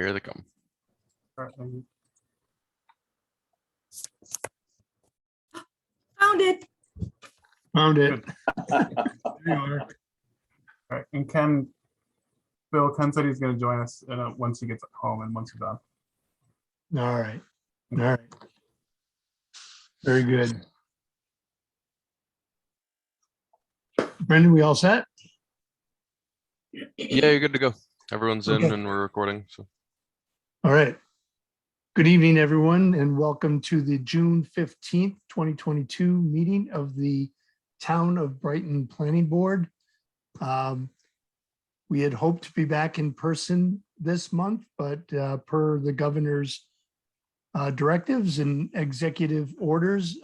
Here they come. All right, thank you. Found it. Found it. Good. There you are. All right, and Ken said he's going to join us once he gets home and once he's done. All right. All right. Very good. Brendan, we all set? Yeah, you're good to go. Everyone's in Okay. and we're recording. So All right. Good evening, everyone, and welcome to the June 15th, 2022 meeting of the Town of Brighton Planning Board. We had hoped to be back in person this month, but per the governor's directives and executive orders,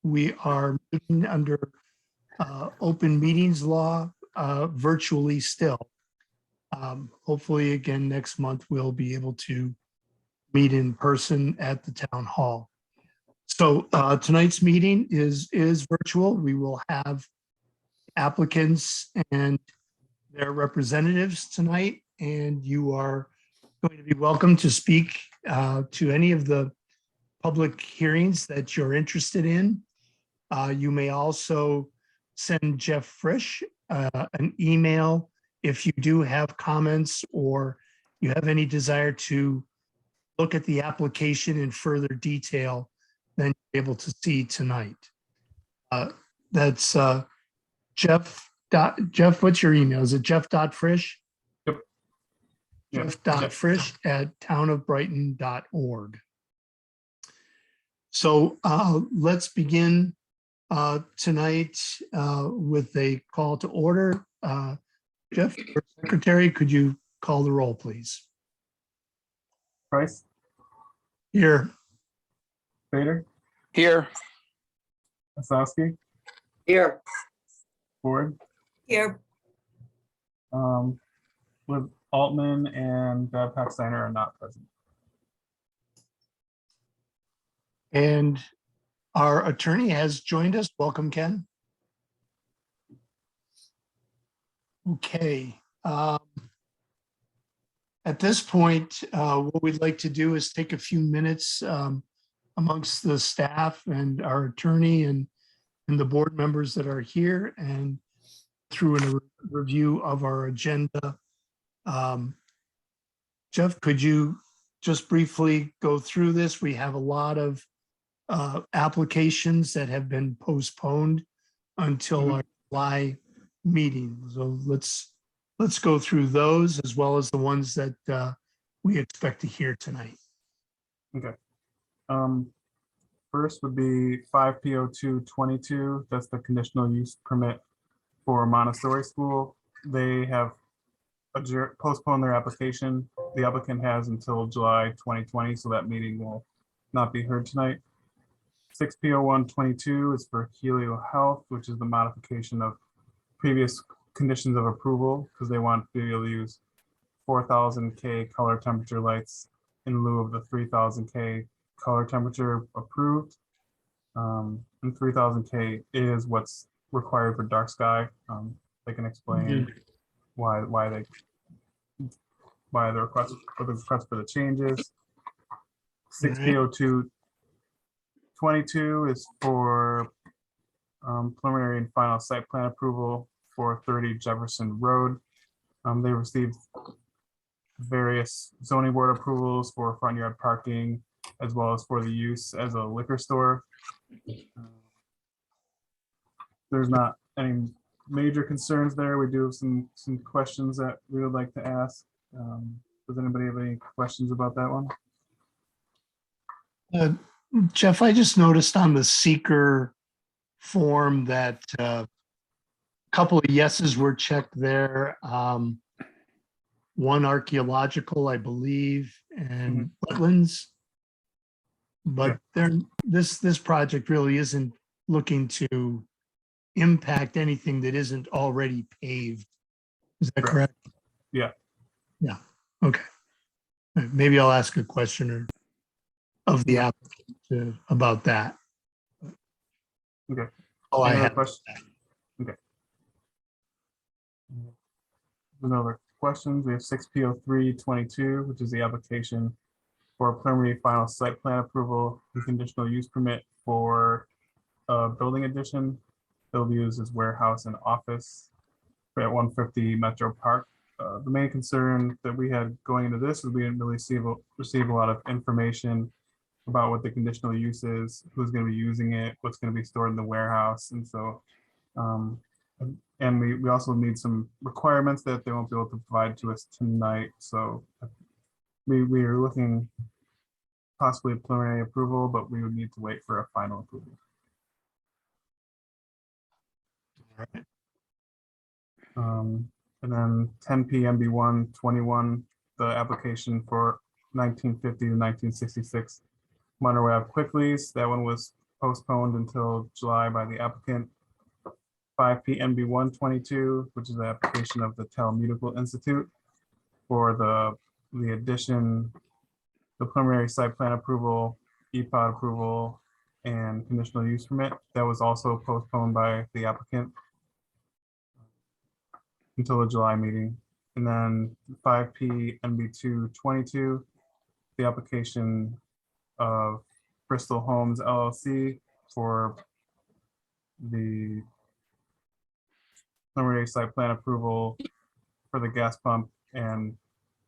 we are meeting under open meetings law virtually still. Hopefully, again, next month, we'll be able to meet in person at the town hall. So tonight's meeting is virtual. We will have applicants and their representatives tonight, and you are going to be welcome to speak to any of the public hearings that you're interested in. You may also send Jeff Frisch an email if you do have comments or you have any desire to look at the application in further detail than you're able to see tonight. That's Jeff. Jeff, what's your email? Is it jeff.frisch? Yep. Yeah. Jeff.frisch@townofbrighton.org. So let's begin tonight with a call to order. Jeff, Secretary, could you call the roll, please? Price, Here. Bader, here. Osowski, Here. Ford, Here. with Altman and Babcock Steiner are not present. And our attorney has joined us. Welcome, Ken. Okay. At this point, what we'd like to do is take a few minutes amongst the staff and our attorney and the board members that are here and through a review of our agenda. Jeff, could you just briefly go through this? We have a lot of applications that have been postponed until our July meeting. So let's go through those as well as the ones that we expect to hear tonight. Okay. First would be 5P0222. That's the conditional use permit for Montessori school. They have postponed their application. The applicant has until July 2020, so that meeting will not be heard tonight. 6P0122 is for Helio Health, which is the modification of previous conditions of approval because they want to be able to use 4,000 K color temperature lights in lieu of the 3,000 K color temperature approved. And 3,000 K is what's required for dark sky. They can explain why the request for the changes. 6P0222 is for preliminary and final site plan approval for 30 Jefferson Road. They received various zoning board approvals for front yard parking as well as for the use as a liquor store. There's not any major concerns there. We do have some questions that we would like to ask. Does anybody have any questions about that one? Jeff, I just noticed on the seeker form that a couple of yeses were checked there. One archaeological, I believe, and wetlands. But this project really isn't looking to impact anything that isn't already paved. Is that correct? Yeah. Yeah. Okay. Maybe I'll ask a question of the applicant about that. Okay. Oh, I Any other have. questions? Okay. Another questions. We have 6P0322, which is the application for preliminary final site plan approval and conditional use permit for a building addition. They'll be used as warehouse and office at 150 Metro Park. The main concern that we had going into this was we didn't really receive a lot of information about what the conditional use is, who's going to be using it, what's going to be stored in the warehouse. And so, and we also need some requirements that they won't be able to provide to us tonight. So we are looking possibly a preliminary approval, but we would need to wait for a final approval. All right. And then 10P MB121, the application for 1950 to 1966 Monroe Ave quick lease. That one was postponed until July by the applicant. 5P MB122, which is the application of the Telemedical Institute for the addition, the preliminary site plan approval, EPOD approval, and conditional use permit. That was also postponed by the applicant until the July meeting. And then 5P MB222, the application of Bristol Homes LLC for the preliminary site plan approval for the gas pump and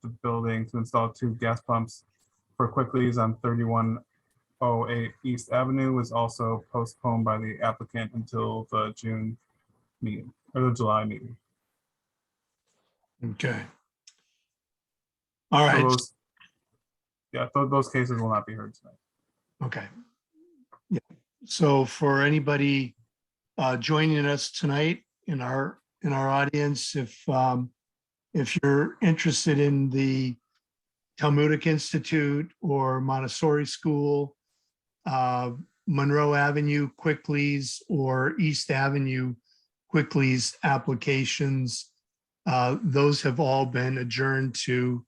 the building to install 2 gas pumps for quick lease on 3108 East Avenue was also postponed by the applicant until the June meeting or the July meeting. Okay. All So right. those cases will not be heard tonight. Okay. Yeah. So for anybody joining us tonight in our audience, if you're interested in the Talmudic Institute or Montessori School, Monroe Avenue quick lease or East Avenue quick lease applications, those have all been adjourned to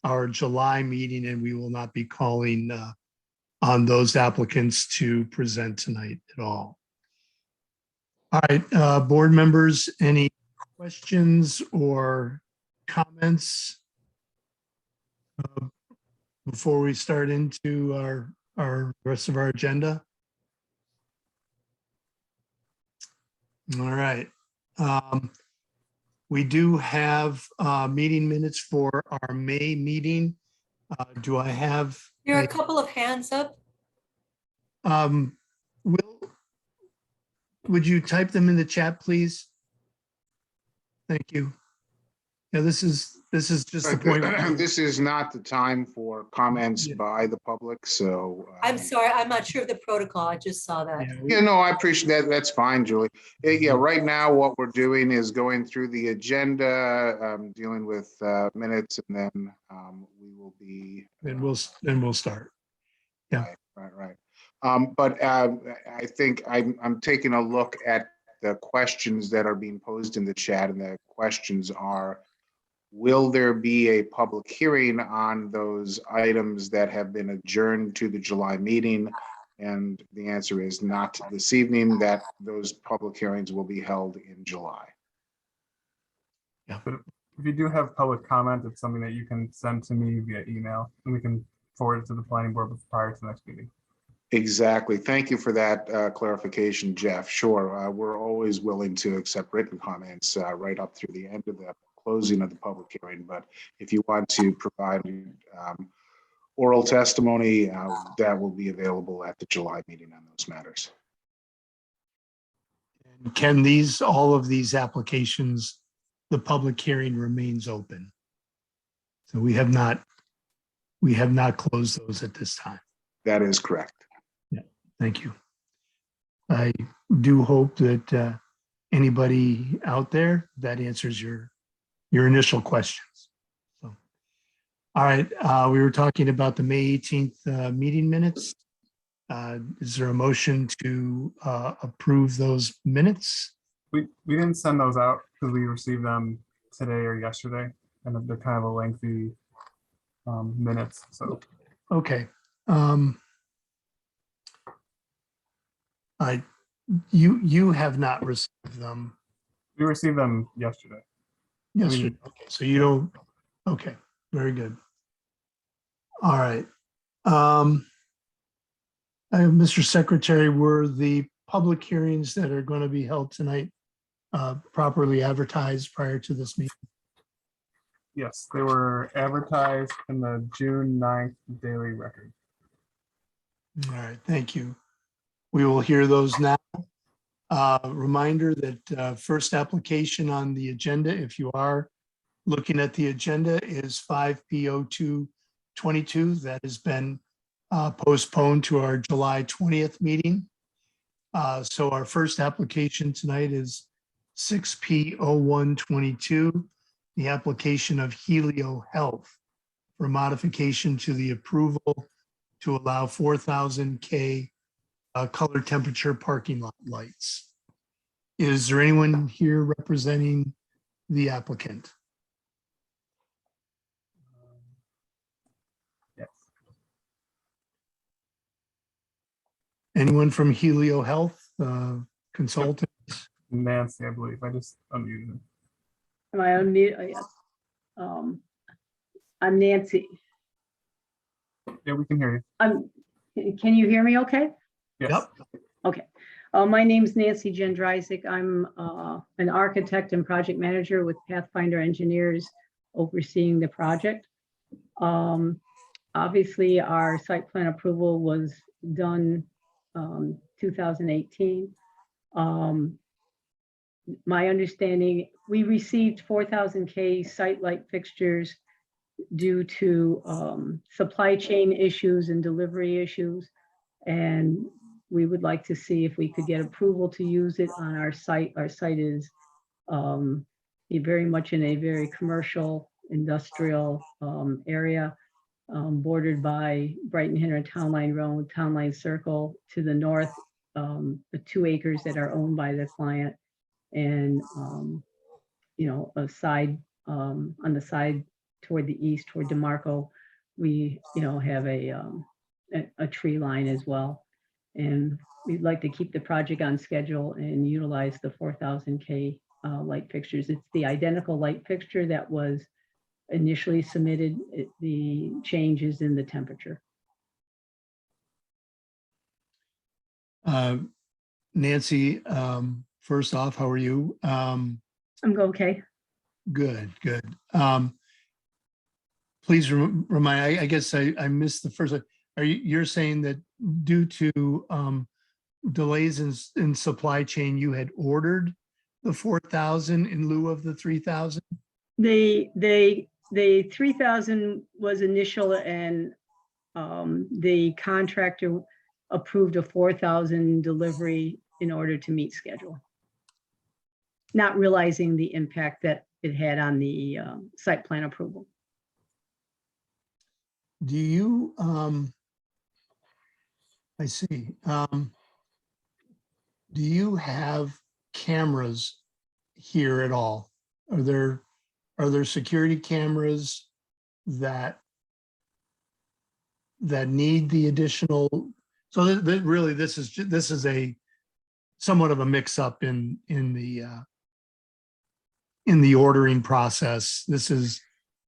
our July meeting, and we will not be calling on those applicants to present tonight at all. All right, board members, any questions or comments before we start into our rest of our agenda? All right. We do have meeting minutes for our May meeting. Do I have? There are a couple of hands up. Will, would you type them in the chat, please? Thank you. Yeah, this is just the point. This is not the time for comments Yeah. by the public, so. I'm sorry, I'm not sure of the protocol. I just saw that. Yeah, no, I appreciate that. That's fine, Julie. Yeah, right now what we're doing is going through the agenda, dealing with minutes, and then we will be. And we'll start. Yeah. Right. But I think I'm taking a look at the questions that are being posed in the chat, and the questions are, will there be a public hearing on those items that have been adjourned to the July meeting? And the answer is not this evening, that those public hearings will be held in July. But if you do have public comment, it's something that you can send to me via email, and we can forward it to the planning board prior to the next meeting. Exactly. Thank you for that clarification, Jeff. Sure. We're always willing to accept written comments right up through the end of the closing of the public hearing. But if you want to provide oral testimony, that will be available at the July meeting on those matters. Can all of these applications, the public hearing remains open? So we have not closed those at this time. That is correct. Yeah, thank you. I do hope that anybody out there, that answers your initial questions. So, all right, we were talking about the May 18th meeting minutes. Is there a motion to approve those minutes? We didn't send those out because we received them today or yesterday, and they're kind of a lengthy minutes. So Okay. You have not received them. we received them yesterday. Yes, I sir. mean- Okay, so you don't, okay, very good. All right. Mr. Secretary, were the public hearings that are going to be held tonight properly advertised prior to this meeting? Yes, they were advertised in the June 9th Daily Record. All right, thank you. We will hear those now. Reminder that first application on the agenda, if you are looking at the agenda, is 5P0222. That has been postponed to our July 20th meeting. So our first application tonight is 6P0122, the application of Helio Health for modification to the approval to allow 4,000 K color temperature parking lot lights. Is there anyone here representing the applicant? Yes. Anyone from Helio Health consultant? Nancy, I believe. I just unmuted him. Am I on mute? Oh, yes. I'm Nancy. Yeah, we can hear you. Can you hear me okay? Yes. Yep. Okay. My name's Nancy Jendrysik. I'm an architect and project manager with Pathfinder Engineers overseeing the project. Obviously, our site plan approval was done 2018. My understanding, we received 4,000 K site light fixtures due to supply chain issues and delivery issues. And we would like to see if we could get approval to use it on our site. Our site is very much in a very commercial, industrial area, bordered by Brighton Henry Town Line Road, Town Line Circle to the north, the 2 acres that are owned by the client, and a side on the side toward the east, toward DeMarco, we have a tree line as well. And we'd like to keep the project on schedule and utilize the 4,000 K light fixtures. It's the identical light fixture that was initially submitted. The changes in the temperature. Nancy, first off, how are you? I'm okay. Good, good. Please remind, I guess I missed the first, you're saying that due to delays in supply chain, you had ordered the 4,000 in lieu of the 3,000? The 3,000 was initial, and the contractor approved a 4,000 delivery in order to meet schedule, not realizing the impact that it had on the site plan approval. Do you, I see. Do you have cameras here at all? Are there security cameras that need the additional? So really, this is a somewhat of a mix-up in the ordering process. This is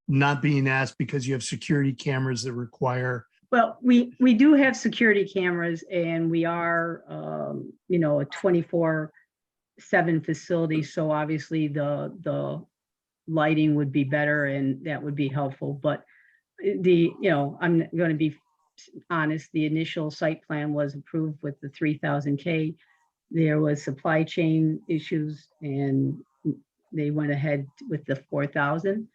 not being asked because you have security cameras that require. Well, we do have security cameras, and we are, a 24/7 facility. So obviously the lighting would be better, and that would be helpful. But I'm going to be honest, the initial site plan was approved with the 3,000 K. There was supply chain issues, and they went ahead with the 4,000.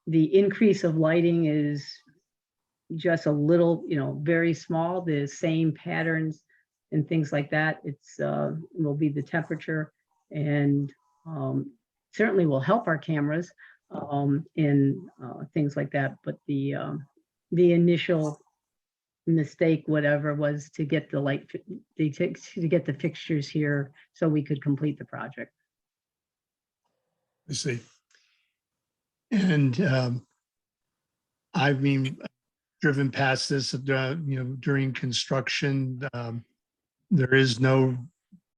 The increase of lighting is just a little, very small, the same patterns and things like that. It's will be the temperature, and certainly will help our cameras in things like that. But the initial mistake, whatever, was to get the light, to get the fixtures here so we could complete the project. I see. And I've been driven past this, during construction. There is no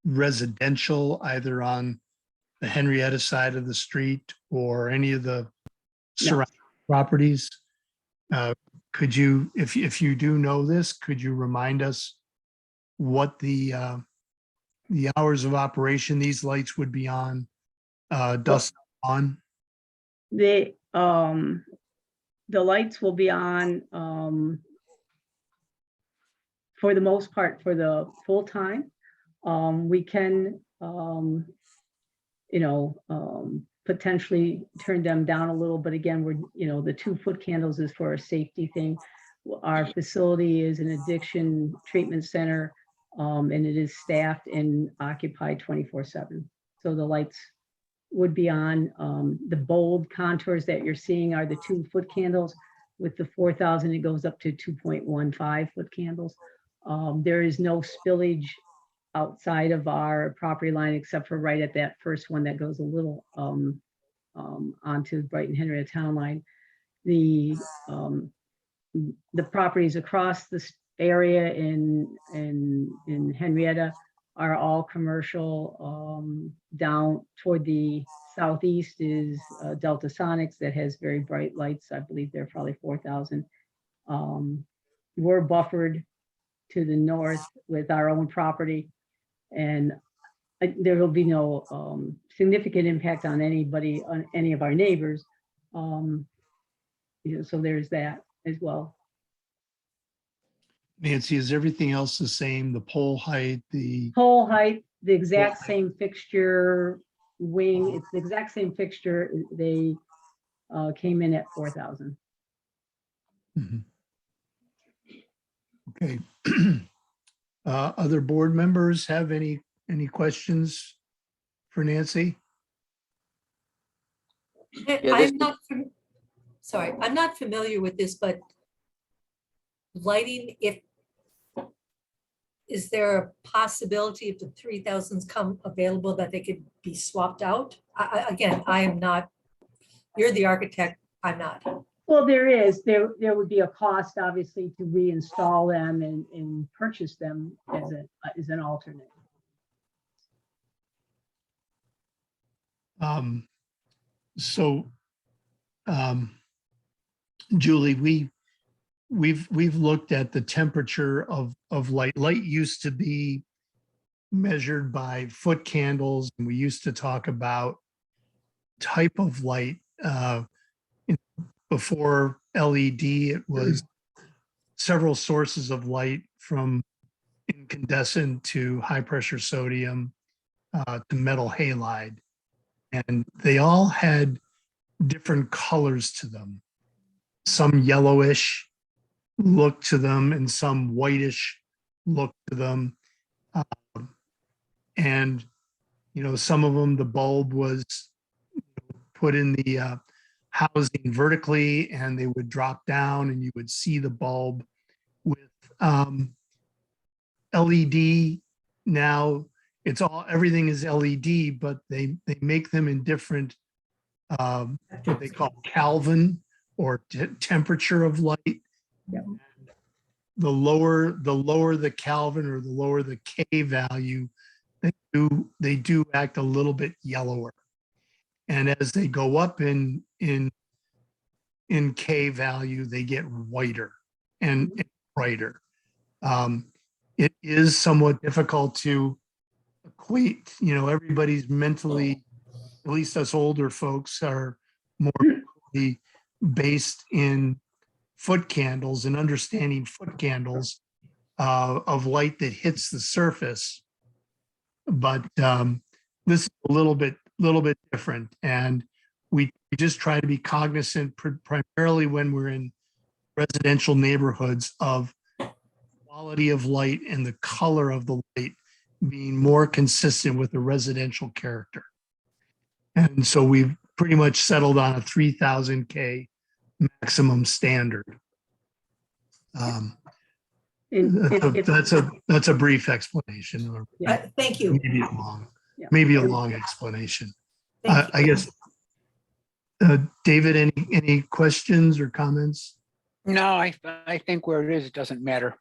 residential either on the Henrietta side of the street or any of the surrounding properties? Could you, if you do know this, could you remind us what the hours of operation these lights would be on, dusk on? The lights will be on, for the most part, for the full time. We can, potentially turn them down a little, but again, the 2-foot candles is for a safety thing. Our facility is an addiction treatment center, and it is staffed and occupied 24/7. So the lights would be on. The bold contours that you're seeing are the 2-foot candles. With the 4,000, it goes up to 2.15-foot candles. There is no spillage outside of our property line, except for right at that first one that goes a little onto Brighton Henrietta Town Line. The properties across this area in Henrietta are all commercial. Down toward the southeast is Delta Sonics that has very bright lights. I believe they're probably 4,000. We're buffered to the north with our own property, and there will be no significant impact on anybody, on any of our neighbors. So there's that as well. Nancy, is everything else the same? The pole height, the Pole height, the exact same fixture wing, it's the exact same fixture. They came in at 4,000. Mhm. Okay. Other board members have any questions for Nancy? I'm not, sorry, I'm not familiar with this, but lighting, is there a possibility if the 3,000s come available that they could be swapped out? Again, I am not, you're the architect, I'm not. Well, there would be a cost, obviously, to reinstall them and purchase them as an alternate. Julie, we've looked at the temperature of light. Light used to be measured by foot candles, and we used to talk about type of light. Before LED, it was several sources of light, from incandescent to high pressure sodium to metal halide. And they all had different colors to them. Some yellowish look to them and some whitish look to them. And, some of them, the bulb was put in the housing vertically and they would drop down and you would see the bulb. With LED now, everything is LED, but they make them in different what they call Kelvin, or temperature of light. Yep. The lower the Kelvin or the lower the K value, they do act a little bit yellower. And as they go up in K value, they get whiter and brighter. It is somewhat difficult to equate, everybody's mentally, at least us older folks, are more based in foot candles and understanding foot candles of light that hits the surface. But this is a little bit different, and we just try to be cognizant, primarily when we're in residential neighborhoods, of quality of light and the color of the light being more consistent with the residential character. And so we've pretty much settled on a 3,000 K maximum standard. That's a brief explanation, or Thank you. maybe a long explanation. Thank you. I guess, David, any questions or comments? No, I think where it is, it doesn't matter.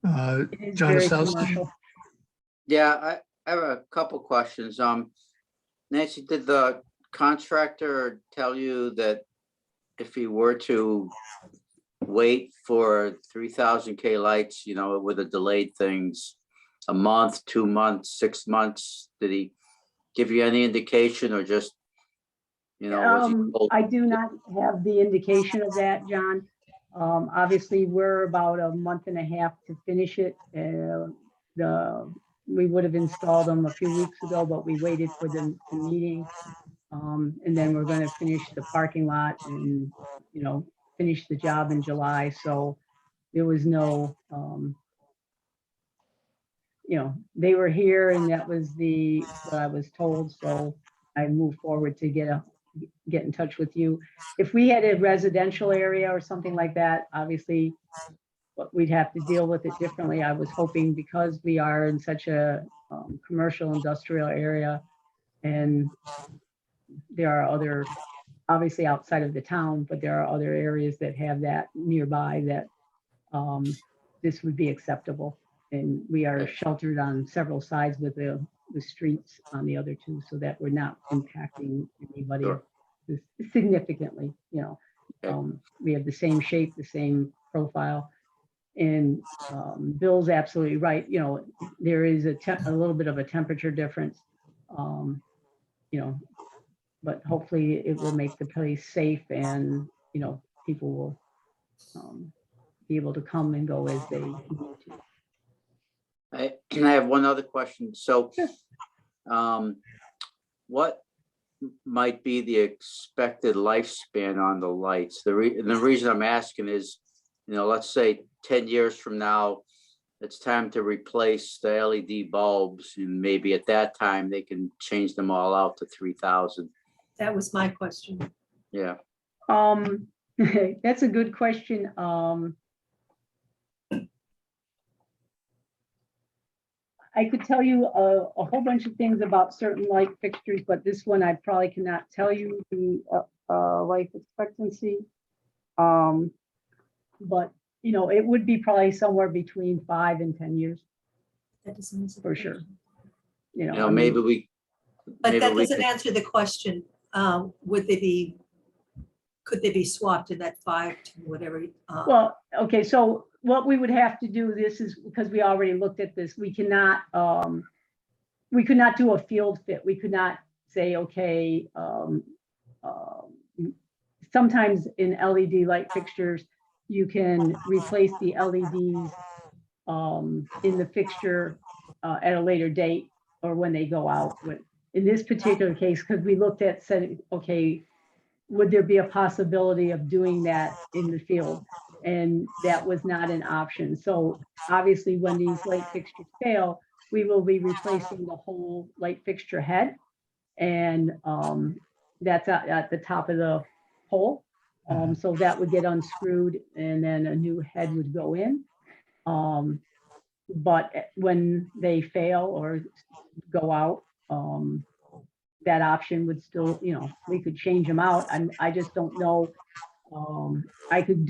It is John very Osowski? commercial. Yeah, I have a couple questions. Nancy, did the contractor tell you that if he were to wait for 3,000 K lights, you know, with the delayed things, a month, 2 months, 6 months, did he give you any indication or just, you know, was he told? I do not have the indication of that, John. Obviously, we're about a month and a half to finish it. We would have installed them a few weeks ago, but we waited for the meeting. And then we're gonna finish the parking lot and, you know, finish the job in July. So there was no, you know, they were here and that was what I was told. So I moved forward to get in touch with you. If we had a residential area or something like that, obviously, but we'd have to deal with it differently. I was hoping because we are in such a commercial industrial area and there are other, obviously outside of the town, but there are other areas that have that nearby that this would be acceptable. And we are sheltered on several sides with the streets on the other two so that we're not impacting anybody Sure. significantly, you know. We have the same shape, the same profile. And Bill's absolutely right. You know, there is a little bit of a temperature difference, you know, but hopefully it will make the place safe and, you know, people will be able to come and go as they need to. I have one other question. So, what might be the expected lifespan on the lights? The reason I'm asking is, you know, let's say 10 years from now, it's time to replace the LED bulbs, and maybe at that time they can change them all out to 3,000. That was my question. Yeah. That's a good question. I could tell you a whole bunch of things about certain light fixtures, but this one I probably cannot tell you the life expectancy. But you know, it would be probably somewhere between 5 and 10 years. That doesn't answer the For sure. question. You know, You know, I mean, maybe we. But maybe that we doesn't could- answer the question. Could they be swapped in that 5 to whatever? well, okay, so what we would have to do, this is because we already looked at this, we could not do a field fit. We could not say, okay, sometimes in LED light fixtures, you can replace the LEDs in the fixture at a later date or when they go out. In this particular case, because we looked at said, okay, would there be a possibility of doing that in the field? And that was not an option. So obviously when these light fixtures fail, we will be replacing the whole light fixture head. And that's at the top of the pole. So that would get unscrewed and then a new head would go in. But when they fail or go out, that option would still, you know, we could change them out. I just don't know. I could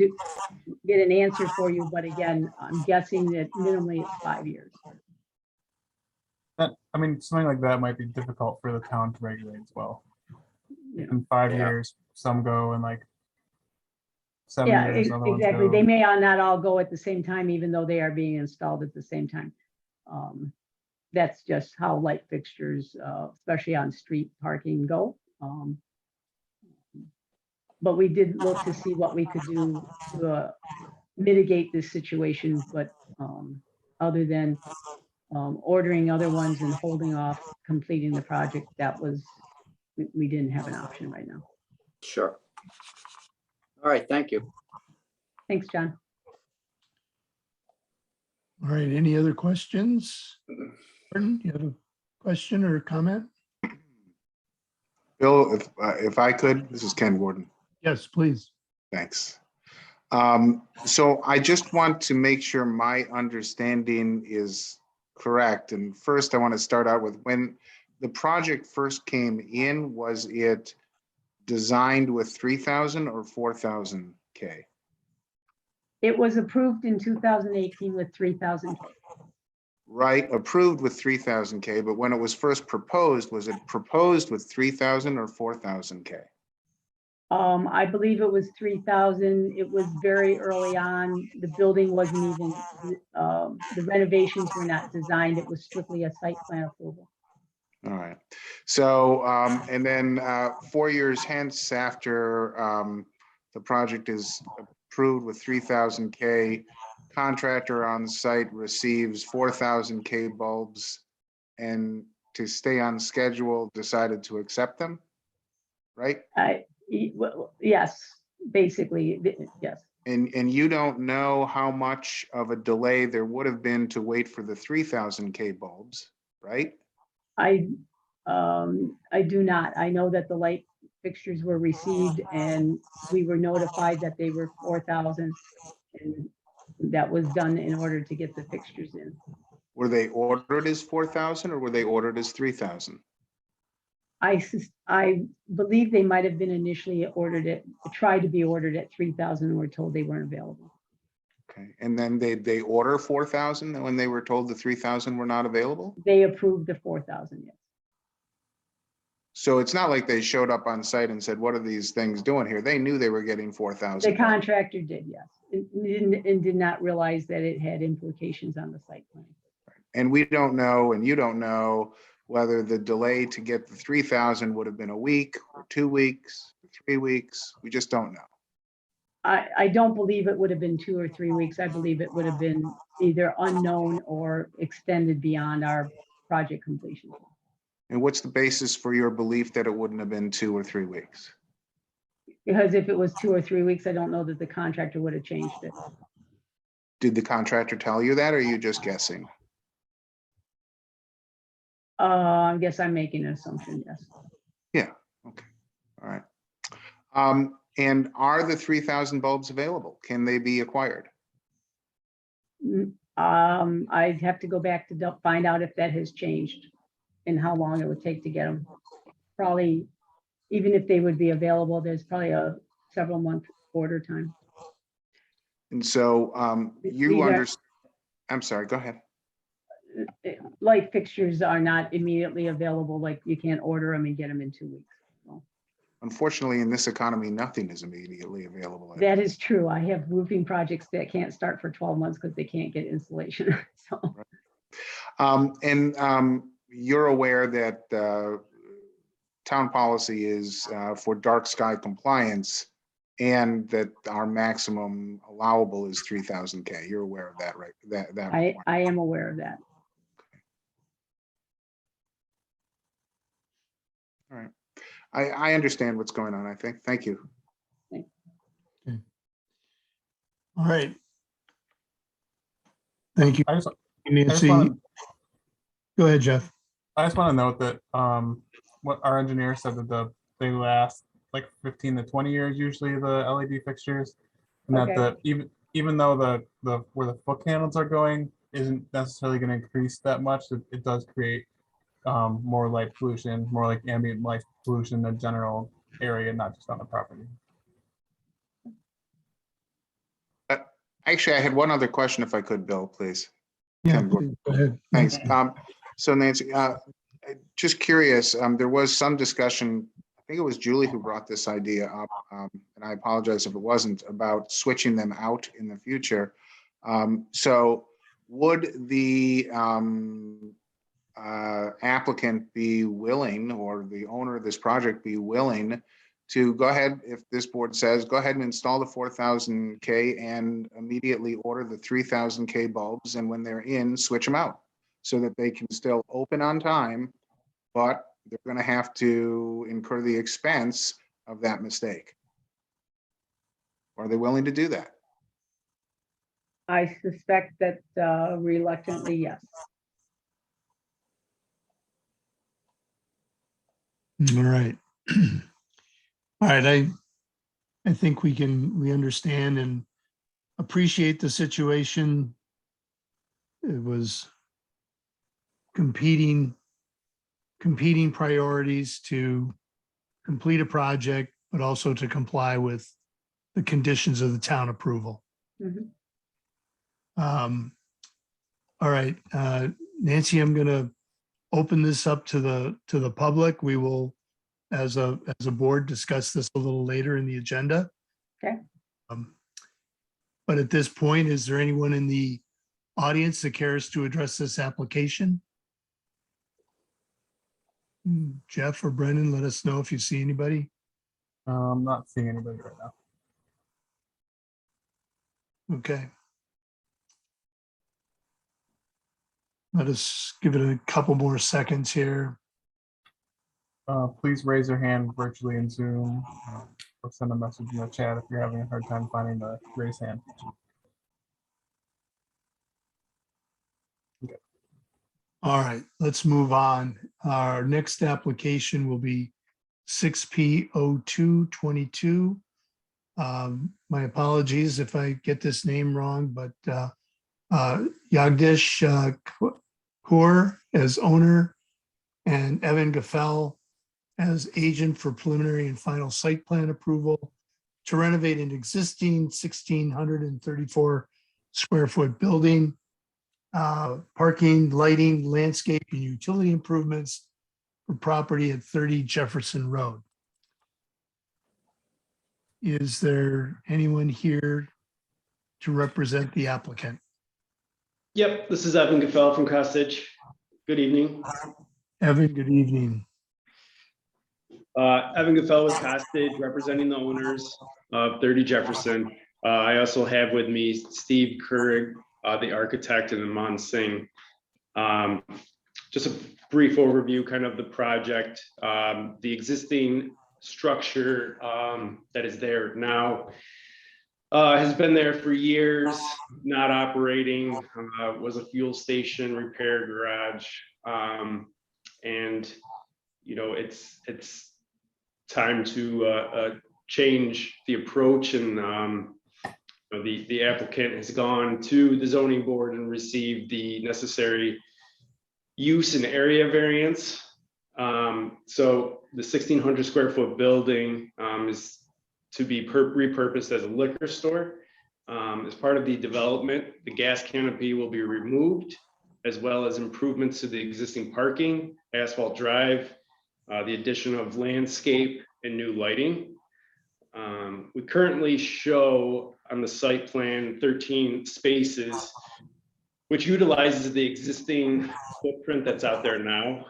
get an answer for you, but again, I'm guessing that minimally it's 5 years. I mean, something like that might be difficult for the town to regulate as well. Yeah. In 5 Yeah. years, some go in like 7 Yeah, years. Other ones exactly. go- They may not all go at the same time, even though they are being installed at the same time. That's just how light fixtures, especially on street parking, go. But we did look to see what we could do to mitigate this situation, but other than ordering other ones and holding off completing the project, we didn't have an option right now. Sure. All right, thank you. Thanks, John. All right, any other questions? Gordon, you have a question or comment? Bill, if I could, this is Ken Gordon. Yes, please. Thanks. So I just want to make sure my understanding is correct. And first, I want to start out with when the project first came in, was it designed with 3,000 or 4,000 K? It was approved in 2018 with 3,000. right, approved with 3,000 K, but when it was first proposed, was it proposed with 3,000 or 4,000 K? I believe it was 3,000. It was very early on. The building wasn't even, the renovations were not designed. It was strictly a site plan approval. All right. So, and then 4 years hence, after the project is approved with 3,000 K, contractor on site receives 4,000 K bulbs, and to stay on schedule, decided to accept them, right? Well, yes, basically, yes. And you don't know how much of a delay there would have been to wait for the 3,000 K bulbs, right? I do not. I know that the light fixtures were received and we were notified that they were 4,000. And that was done in order to get the fixtures in. Were they ordered as 4,000 or were they ordered as 3,000? I believe they might have been initially tried to be ordered at 3,000 and were told they weren't available. Okay, and then they order 4,000 when they were told the 3,000 were not available? They approved the 4,000, yes. So it's not like they showed up on site and said, what are these things doing here? They knew they were getting 4,000. The contractor did, yes, and did not realize that it had implications on the site plan. And we don't know, and you don't know whether the delay to get the 3,000 would have been a week or 2 weeks, or 3 weeks. We just don't know. I don't believe it would have been 2 or 3 weeks. I believe it would have been either unknown or extended beyond our project completion. And what's the basis for your belief that it wouldn't have been 2 or 3 weeks? Because if it was 2 or 3 weeks, I don't know that the contractor would have changed it. Did the contractor tell you that, or are you just guessing? I guess I'm making an assumption, yes. Yeah, okay, all right. And are the 3,000 bulbs available? Can they be acquired? I'd have to go back to find out if that has changed and how long it would take to get them. Probably, even if they would be available, there's probably a several month order time. And so you understand, I'm sorry, go ahead. Light fixtures are not immediately available, like you can't order them and get them in 2 weeks. So. Unfortunately, in this economy, nothing is immediately available. That is true. I have roofing projects that can't start for 12 months because they can't get insulation. So. And you're aware that town policy is for dark sky compliance, and that our maximum allowable is 3,000 K. You're aware of that, right? I am aware of that. All right. I understand what's going on, I think. Thank you. Okay. All right. Thank you, I just Nancy. wanna- Go ahead, Jeff. I just want to note that what our engineer said that they last like 15 to 20 years usually, the LED fixtures, and Okay. that even though the where the foot candles are going isn't necessarily going to increase that much, it does create more light pollution, more like ambient light pollution in the general area, not just on the property. Actually, I had one other question, if I could, Bill, please. Yeah, Ken, please, go ahead. Thanks. So Nancy, just curious, there was some discussion, I think it was Julie who brought this idea up, and I apologize if it wasn't, about switching them out in the future. So would the applicant be willing, or the owner of this project be willing to go ahead, if this board says, go ahead and install the 4,000 K and immediately order the 3,000 K bulbs, and when they're in, switch them out so that they can still open on time, but they're going to have to incur the expense of that mistake? Are they willing to do that? I suspect that reluctantly, yes. All right. All right. I think we understand and appreciate the situation. It was competing priorities to complete a project, but also to comply with the conditions of the town approval. Mhm. All right. Nancy, I'm going to open this up to the public. We will, as a board, discuss this a little later in the agenda. Okay. But at this point, is there anyone in the audience that cares to address this application? Jeff or Brendan, let us know if you see anybody. I'm not seeing anybody right now. Okay. Let us give it a couple more seconds here. Please raise your hand virtually in Zoom, or send a message in the chat if you're having a hard time finding the raise hand feature. All right, let's move on. Our next application will be 6P0222. My apologies if I get this name wrong, but Yagdish Kaur as owner and Evan Gaffel as agent for preliminary and final site plan approval to renovate an existing 1,634 square foot building, parking, lighting, landscape, and utility improvements for property at 30 Jefferson Road. Is there anyone here to represent the applicant? Yep, this is Evan Gaffel from Costage. Good evening. Evan, good evening. Evan Gaffel with Costage, representing the owners of 30 Jefferson. I also have with me Steve Kurrig, the architect, and Aman Singh. Just a brief overview kind of the project. The existing structure that is there now has been there for years, not operating, was a fuel station, repair garage. And, you know, it's time to change the approach, and the applicant has gone to the zoning board and received the necessary use and area variance. So the 1,600 square foot building is to be repurposed as a liquor store. As part of the development, the gas canopy will be removed, as well as improvements to the existing parking, asphalt drive, the addition of landscape and new lighting. We currently show on the site plan 13 spaces, which utilizes the existing footprint that's out there now.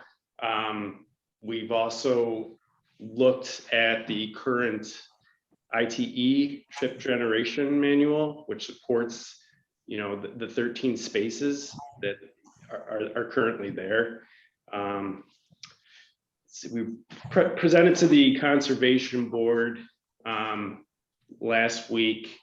We've also looked at the current ITE fifth generation manual, which supports, you know, the 13 spaces that are currently there. So we presented to the conservation board last week,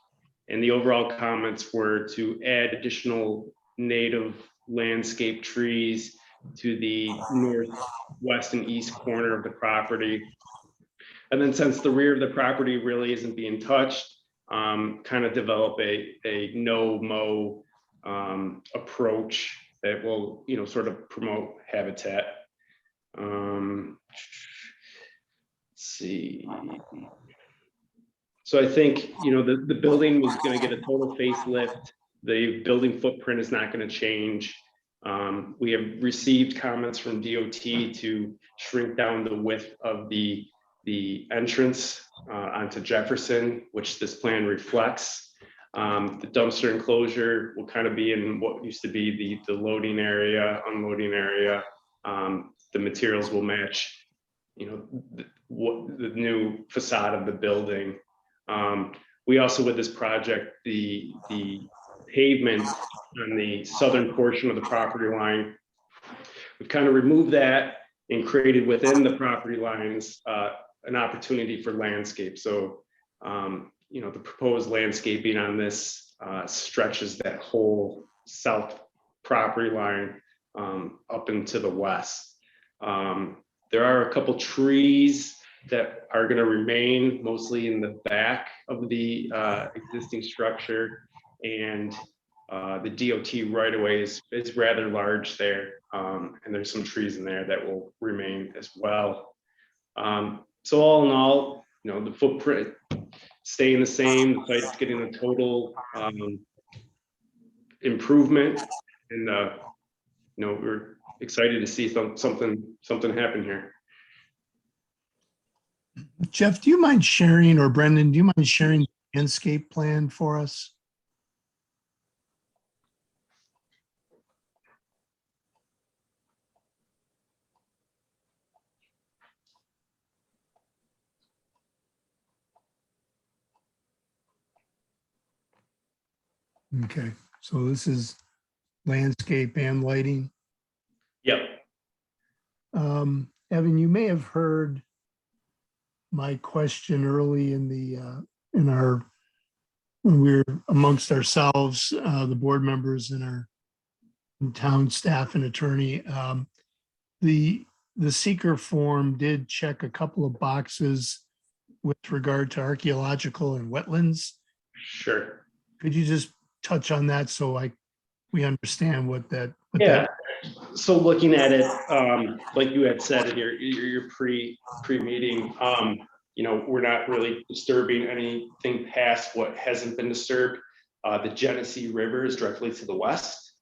and the overall comments were to add additional native landscape trees to the northwest and east corner of the property. And then, since the rear of the property really isn't being touched, kind of develop a no-mow approach that will, you know, sort of promote habitat. Let's see. So I think, you know, the building was going to get a total facelift. The building footprint is not going to change. We have received comments from DOT to shrink down the width of the entrance onto Jefferson, which this plan reflects. The dumpster enclosure will kind of be in what used to be the loading area, unloading area. The materials will match, you know, the new facade of the building. We also, with this project, the pavement on the southern portion of the property line, we've kind of removed that and created within the property lines an opportunity for landscape. So, you know, the proposed landscaping on this stretches that whole south property line up into the west. There are a couple trees that are going to remain mostly in the back of the existing structure, and the DOT right of way is rather large there, and there's some trees in there that will remain as well. So all in all, you know, the footprint staying the same, the site's getting a total improvement in the we're excited to see something happen here. Jeff, do you mind sharing, or Brendan, do you mind sharing the landscape plan for us? Okay, so this is landscape and lighting. Yep. Evan, you may have heard my question early in the, when we were amongst ourselves, the board members and our town staff and attorney. The seeker form did check a couple of boxes with regard to archaeological and wetlands. Sure. Could you just touch on that so we understand what that? Yeah. So looking at it, like you had said in your pre-meeting, we're not really disturbing anything past what hasn't been disturbed. The Genesee River is directly to the west.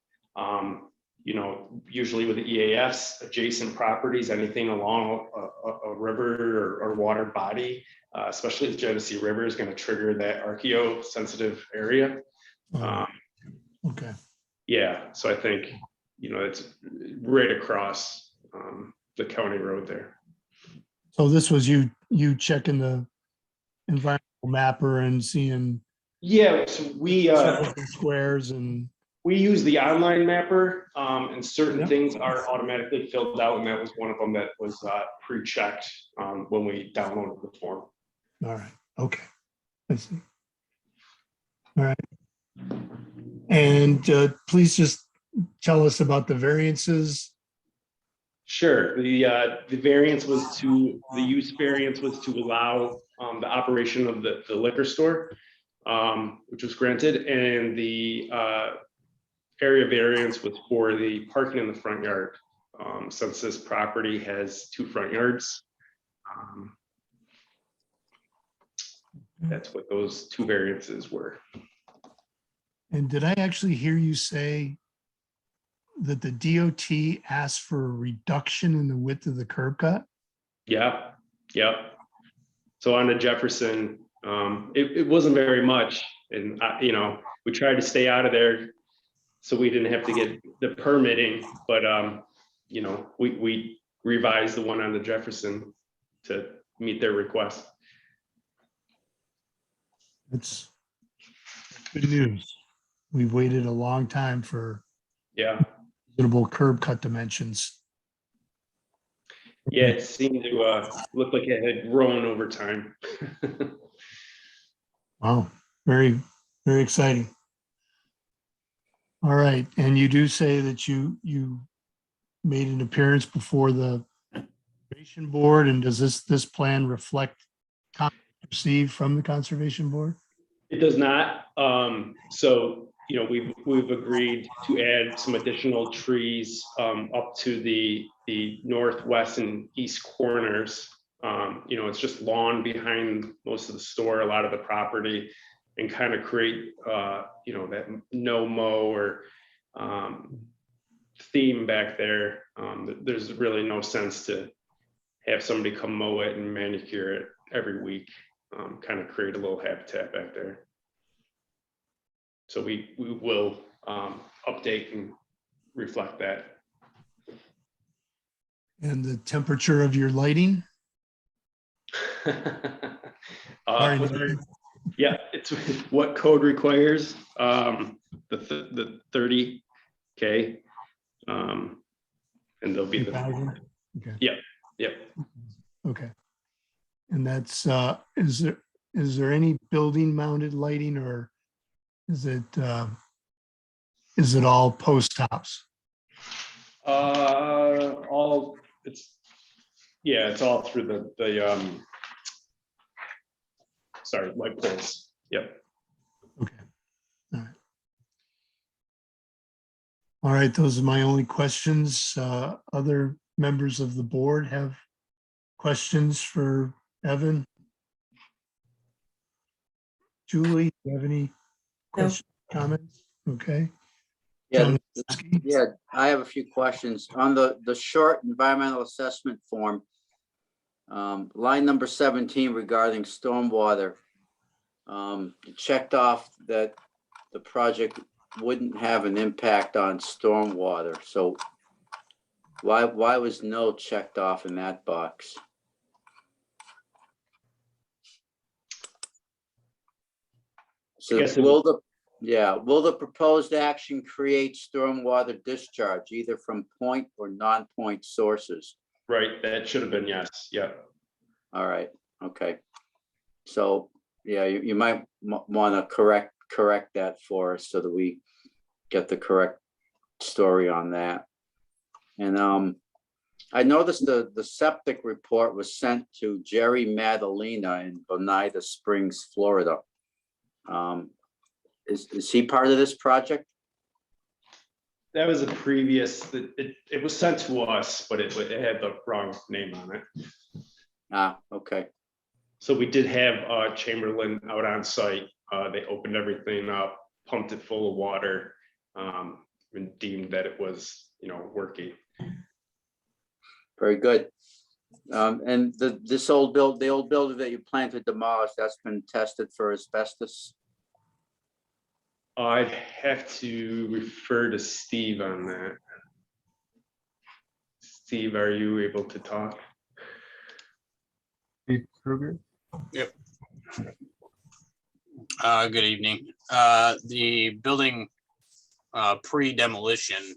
Usually with the EAFs, adjacent properties, anything along a river or water body, especially the Genesee River, is going to trigger that archaeo-sensitive area. Okay. Yeah, so I think, it's right across the county road there. So this was you checking the environmental mapper and seeing Yeah, so we squares and. we use the online mapper, and certain Yep. things are automatically filled out, and that was one of them that was pre-checked when we downloaded the form. All right. Okay. I see. All right. And please just tell us about the variances. Sure. The variance was the use variance was to allow the operation of the liquor store, which was granted, and the area variance was for the parking in the front yard. Since this property has 2 front yards, that's what those 2 variances were. And did I actually hear you say that the DOT asked for a reduction in the width of the curb cut? Yeah. So on to Jefferson, it wasn't very much, and we tried to stay out of there so we didn't have to get the permitting, but we revised the one on the Jefferson to meet their request. That's good news. We've waited a long time for Yeah. reasonable curb cut dimensions. Yeah, it seemed to look like it had grown over time. Wow, very, very exciting. All right, and you do say that you made an appearance before the Conservation Board, and does this plan reflect comments received from the Conservation Board? It does not. So we've agreed to add some additional trees up to the northwest and east corners. It's just lawn behind most of the store, a lot of the property, and kind of create that no mow or theme back there. There's really no sense to have somebody come mow it and manicure it every week. Kind of create a little habitat back there. So we will update and reflect that. And the temperature of your lighting? Yeah, it's what code requires, the 30K, and there'll be the, 3,000? Okay. yep. Okay. And that's, is there any building mounted lighting, or is it all post tops? It's all through the light poles. Yep. Okay. All right. All right, those are my only questions. Other members of the board have questions for Evan? Julie, do you have any No. questions, comments? Okay. Yeah, John yeah, I have a few questions on the short environmental assessment form. Line number 17 regarding stormwater. It checked off that the project wouldn't have an impact on stormwater. So why was no checked off in that box? So Yes, it- will the proposed action create stormwater discharge either from point or non-point sources? Right, that should have been yes, yeah. All right, okay. So, yeah, you might want to correct that for us so that we get the correct story on that. And I noticed the septic report was sent to Jerry Madalena in Bonita Springs, Florida. Is he part of this project? That was a previous, it was sent to us, but it had the wrong name on it. Ah, okay. So we did have Chamberlain out on site. They opened everything up, pumped it full of water, and deemed that it was, working. Very good. And the old building that you plan to demolish, that's been tested for asbestos? I'd have to refer to Steve on that. Steve, are you able to talk? Steve Kruger? Good evening. The building pre-demolition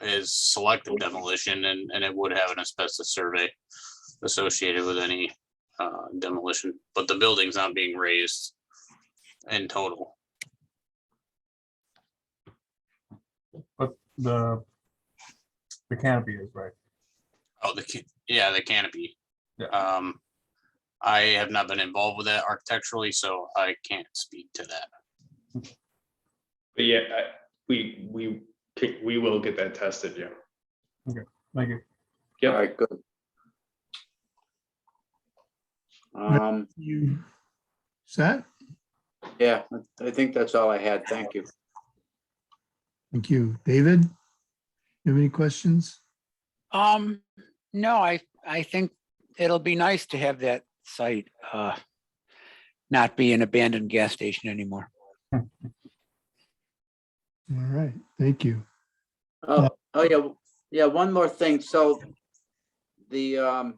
is selective demolition, and it would have an asbestos survey associated with any demolition, but the building's not being raised in total. But the canopy is right. Oh, the canopy. Yeah. I have not been involved with that architecturally, so I can't speak to that. But yeah, we will get that tested, yeah. Thank you. Yep. All right, good. You set? Yeah, I think that's all I had. Thank you. Thank you. David, you have any questions? No, I think it'll be nice to have that site not be an abandoned gas station anymore. All right, thank you. Oh yeah. One more thing. So the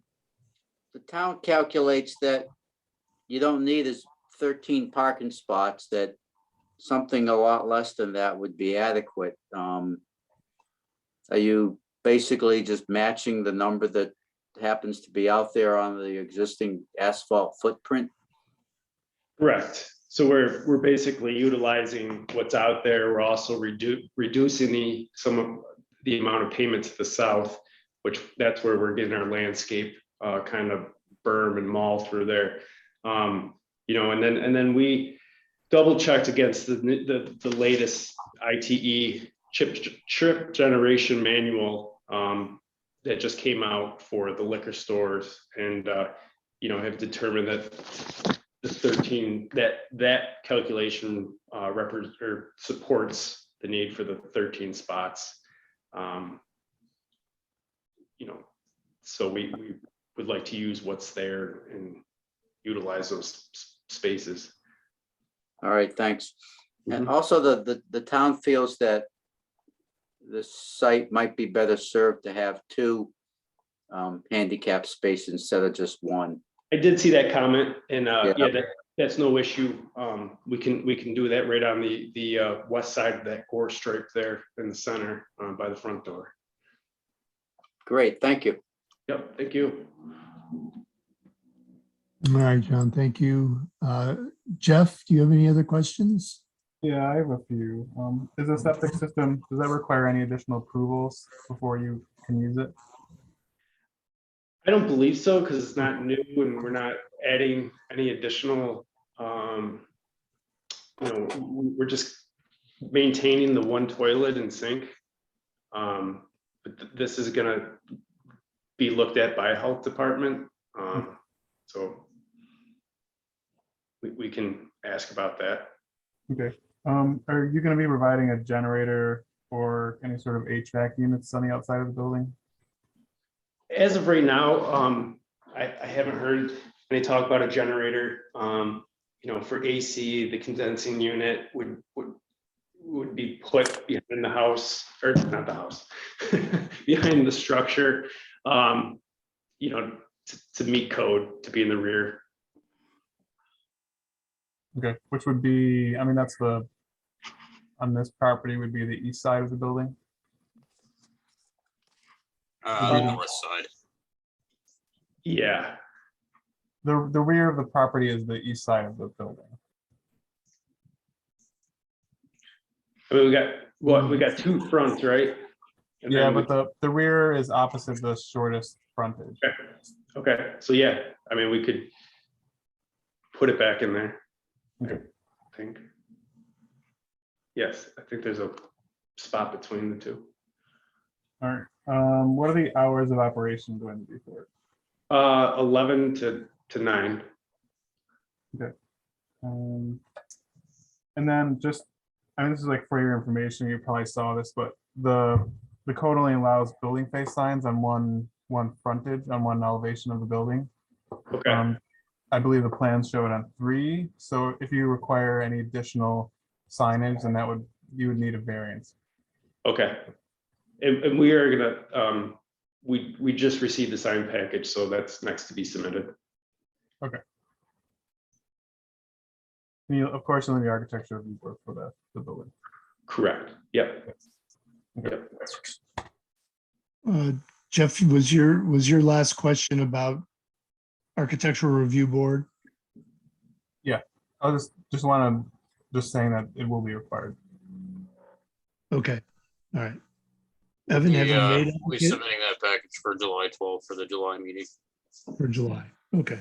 town calculates that you don't need as 13 parking spots, that something a lot less than that would be adequate. Are you basically just matching the number that happens to be out there on the existing asphalt footprint? Correct. So we're basically utilizing what's out there. We're also reducing some of the amount of pavement to the south, which that's where we're getting our landscape kind of berm and mall through there. And then we double checked against the latest ITE chip generation manual that just came out for the liquor stores, and have determined that the 13 that calculation supports the need for the 13 spots. So we would like to use what's there and utilize those spaces. All right, thanks. And also the town feels that the site might be better served to have 2 handicap spaces instead of just 1. I did see that comment, and Yeah. that's no issue. We can do that right on the west side of that gore stripe there in the center by the front door. Great, thank you. Yep, thank you. All right, John, thank you. Jeff, do you have any other questions? Yeah, I have a few. Is a septic system, does that require any additional approvals before you can use it? I don't believe so, because it's not new and we're not adding any additional, we're just maintaining the 1 toilet and sink. But this is gonna be looked at by a health department. So we can ask about that. Okay. Are you gonna be providing a generator or any sort of HVAC units on the outside of the building? As of right now, I haven't heard any talk about a generator. For AC, the condensing unit would be put behind the house, or not the house, behind the structure, to meet code, to be in the rear. Okay, which would be, I mean, that's on this property would be the east side of the building. North side. Yeah, The rear of the property is the east side of the building. I mean, we got two fronts, right? And Yeah, then but the rear is opposite the shortest frontage. okay, so yeah, I mean, we could put it back in there. Okay. I think. Yes, I think there's a spot between the two. All right. What are the hours of operation going to be for it? 11 to 9. And then just, I mean, this is like for your information, you probably saw this, but the code only allows building face signs on one frontage, on one elevation of the building. Okay, I believe the plans show it on 3. So if you require any additional signage, then you would need a variance. okay. And we are gonna, we just received the sign package, so that's next to be submitted. And you, of course, in the architecture review board for the building. Correct, yep. Okay. Yep. Jeff, was your last question about architectural review board? I just want to saying that it will be required. Okay, all right. Evan, have you made it We submitting that package for July 12th for the July meeting. for July? Okay.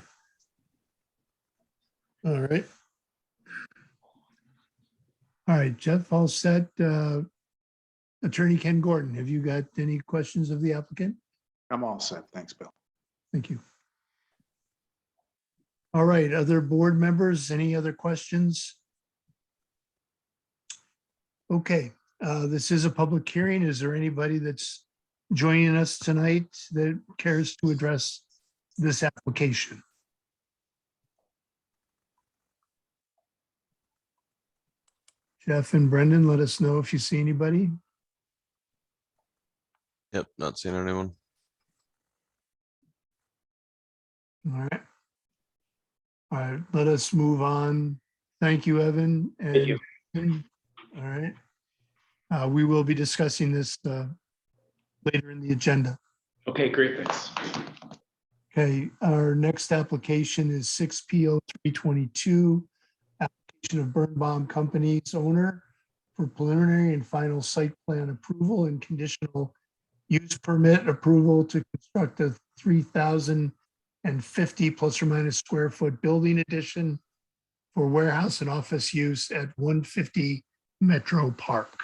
All right. All right, Jeff, all set. Attorney Ken Gordon, have you got any questions of the applicant? I'm all set. Thanks, Bill. Thank you. All right, other board members, any other questions? Okay, this is a public hearing. Is there anybody that's joining us tonight that cares to address this application? Jeff and Brendan, let us know if you see anybody. Yep, not seeing anyone. All right. All right, let us move on. Thank you, Evan. Thank you. All right. We will be discussing this later in the agenda. Okay, great, thanks. Okay, our next application is 6PO322, application of Birnbaum Company's owner for preliminary and final site plan approval and conditional use permit approval to construct a 3,050 plus or minus square foot building addition for warehouse and office use at 150 Metro Park.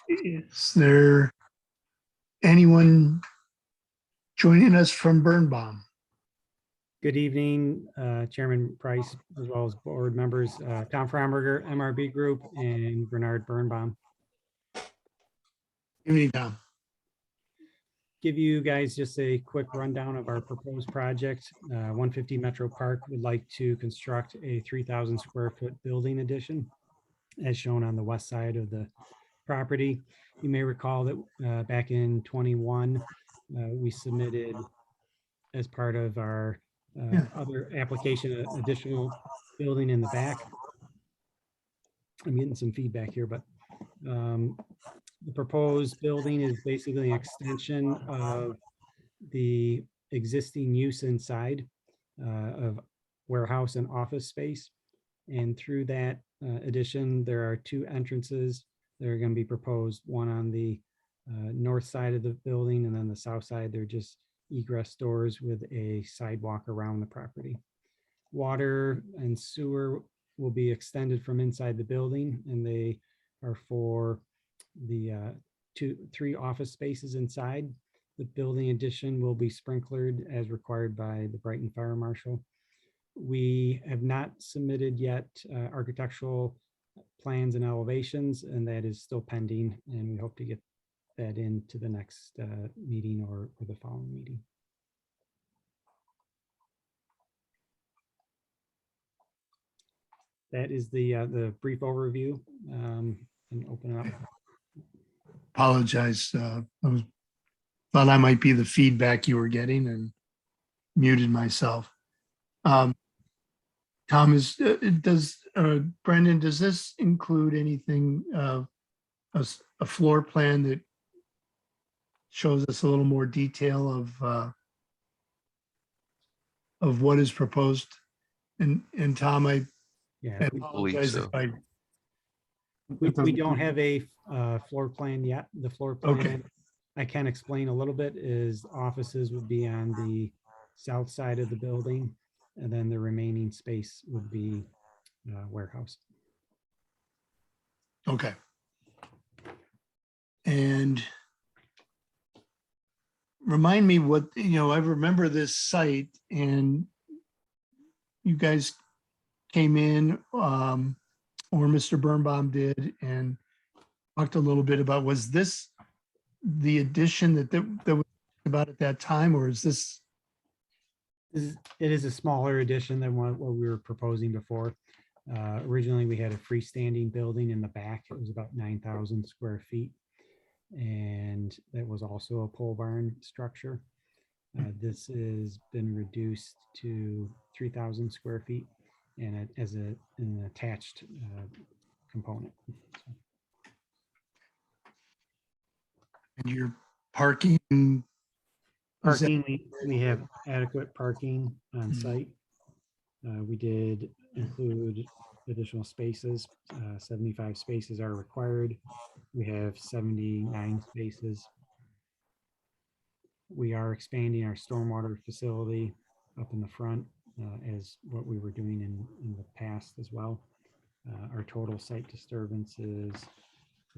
Is there anyone joining us from Birnbaum? Good evening, Chairman Price, as well as board members, Tom Fromberger, MRB Group, and Bernard Birnbaum. Good evening, Tom. Give you guys just a quick rundown of our proposed project. 150 Metro Park would like to construct a 3,000 square foot building addition, as shown on the west side of the property. You may recall that back in 21, we submitted as part of our other application, additional building in the back. I'm getting some feedback here, but the proposed building is basically an extension of the existing use inside of warehouse and office space. And through that addition, there are 2 entrances that are going to be proposed, one on the north side of the building, and then the south side, they're just egress doors with a sidewalk around the property. Water and sewer will be extended from inside the building, and they are for the 3 office spaces inside. The building addition will be sprinklered as required by the Brighton Fire Marshal. We have not submitted yet architectural plans and elevations, and that is still pending, and we hope to get that into the next meeting or the following meeting. That is the brief overview, and open it up. Apologize. Thought I might be the feedback you were getting and muted myself. Tom, Brendan, does this include anything, a floor plan that shows us a little more detail of what is proposed? And Tom, I Yeah, apologize if so. I, we don't have a floor plan yet. The floor plan, Okay. I can explain a little bit, is offices would be on the south side of the building, and then the remaining space would be warehouse. okay. And remind me what, I remember this site and you guys came in, or Mr. Birnbaum did, and talked a little bit about, was this the addition that was about at that time, or is this? It is a smaller addition than what we were proposing before. Originally, we had a freestanding building in the back. It was about 9,000 square feet. And that was also a pole barn structure. This has been reduced to 3,000 square feet and as an attached component. And your parking? is that- Parking, we have adequate parking on Mhm. site. We did include additional spaces. 75 spaces are required. We have 79 spaces. We are expanding our stormwater facility up in the front as what we were doing in the past as well. Our total site disturbance is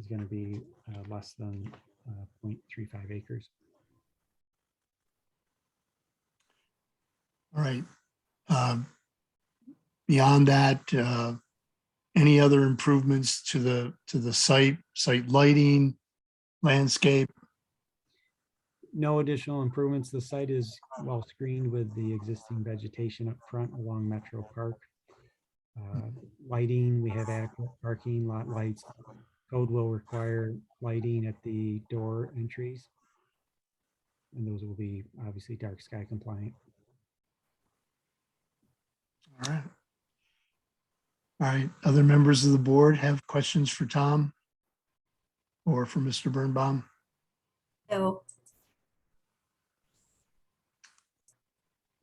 going to be less than 0.35 acres. All right. Beyond that, any other improvements to the site lighting, landscape? No additional improvements. The site is well screened with the existing vegetation up front along Metro Park. Lighting, we have adequate parking lot lights. Code will require lighting at the door entries. And those will be obviously dark sky compliant. All right. All right. Other members of the board have questions for Tom or for Mr. Birnbaum? No,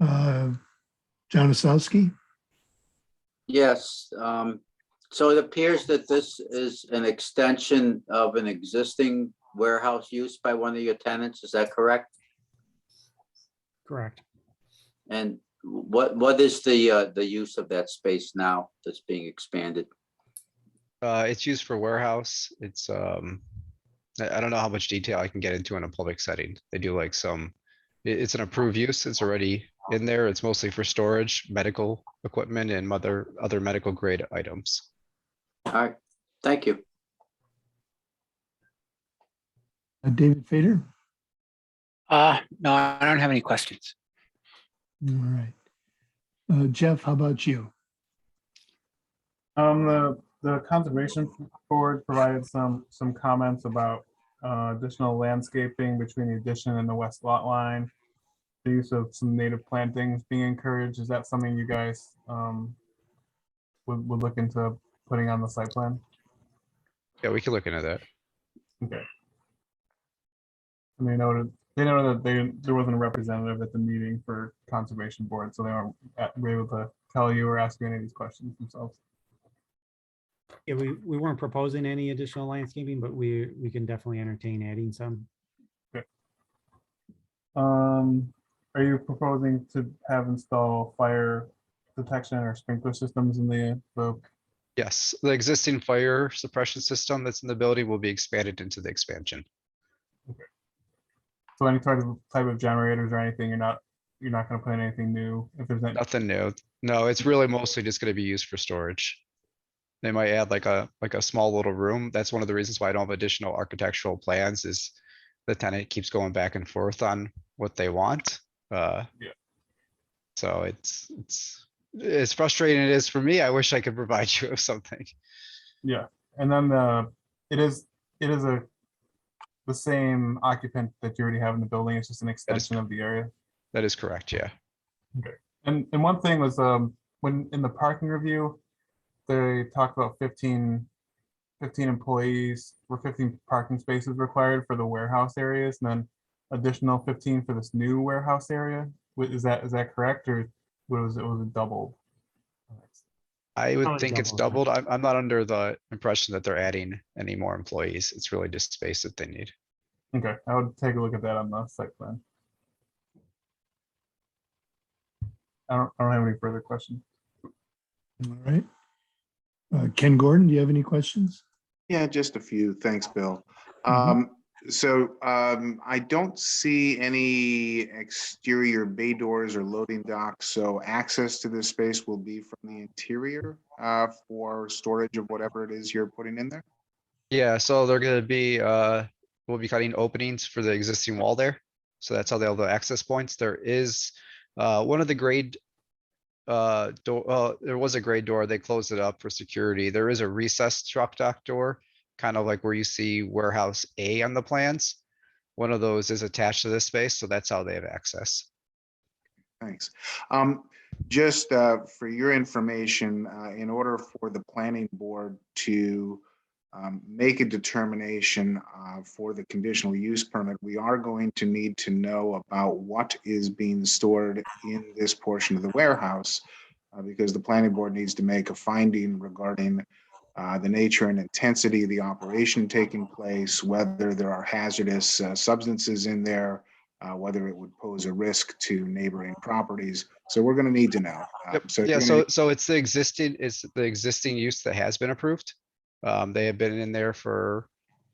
John Osowski? Yes, so it appears that this is an extension of an existing warehouse use by one of your tenants, is that correct? Correct. And what is the use of that space now that's being expanded? It's used for warehouse. It's, I don't know how much detail I can get into in a public setting. They do like it's an approved use. It's already in there. It's mostly for storage, medical equipment and other medical grade items. All right, thank you. David Fader? No, I don't have any questions. All right. Jeff, how about you? The conservation board provided some comments about additional landscaping between the addition and the west lot line. The use of some native plantings being encouraged. Is that something you guys would look into putting on the site plan? Yeah, we can look into that. Okay. And they noted that there wasn't a representative at the meeting for conservation board, so they weren't able to tell you or ask you any of these questions themselves. Yeah, we weren't proposing any additional landscaping, but we can definitely entertain adding some. Okay. Are you proposing to have install fire detection or sprinkler systems in the Yes, the existing fire suppression system that's in the building will be expanded into the expansion. so any type of generators or anything you're not you're not gonna put in anything new if there's any, Nothing new. No, it's really mostly just gonna be used for storage. They might add like a small little room. That's one of the reasons why I don't have additional architectural plans is the tenant keeps going back and forth on what they want. Yeah. So it's as frustrating it is for me. I wish I could provide you with something. yeah. And then it is the same occupant that you already have in the building. It's just an extension of the area. That is correct, yeah. And one thing was when in the parking review, they talked about 15 employees or 15 parking spaces required for the warehouse areas, and then additional 15 for this new warehouse area. Is that correct, or was it doubled? I would Probably think it's double, doubled. I'm not under the impression that they're adding any more employees. It's really just space that they need. Okay, I would take a look at that on the site plan. I don't have any further questions. All right. Ken Gordon, do you have any questions? Yeah, just a few. Thanks, Bill. Mhm. I don't see any exterior bay doors or loading docks, so access to this space will be from the interior for storage of whatever it is you're putting in there? Yeah, so they're gonna be, we'll be cutting openings for the existing wall there. So that's how they'll have the access points. There is, one of the grade, door, there was a grade door. They closed it up for security. There is a recessed truck dock door, kind of like where you see warehouse A on the plans. One of those is attached to this space, so that's how they have access. Thanks. Just for your information, in order for the planning board to make a determination for the conditional use permit, we are going to need to know about what is being stored in this portion of the warehouse, because the planning board needs to make a finding regarding the nature and intensity of the operation taking place, whether there are hazardous substances in there, whether it would pose a risk to neighboring properties. So we're going to need to know. Yep. So Yeah, you're gonna so it's the existing use that has been approved. They have been in there for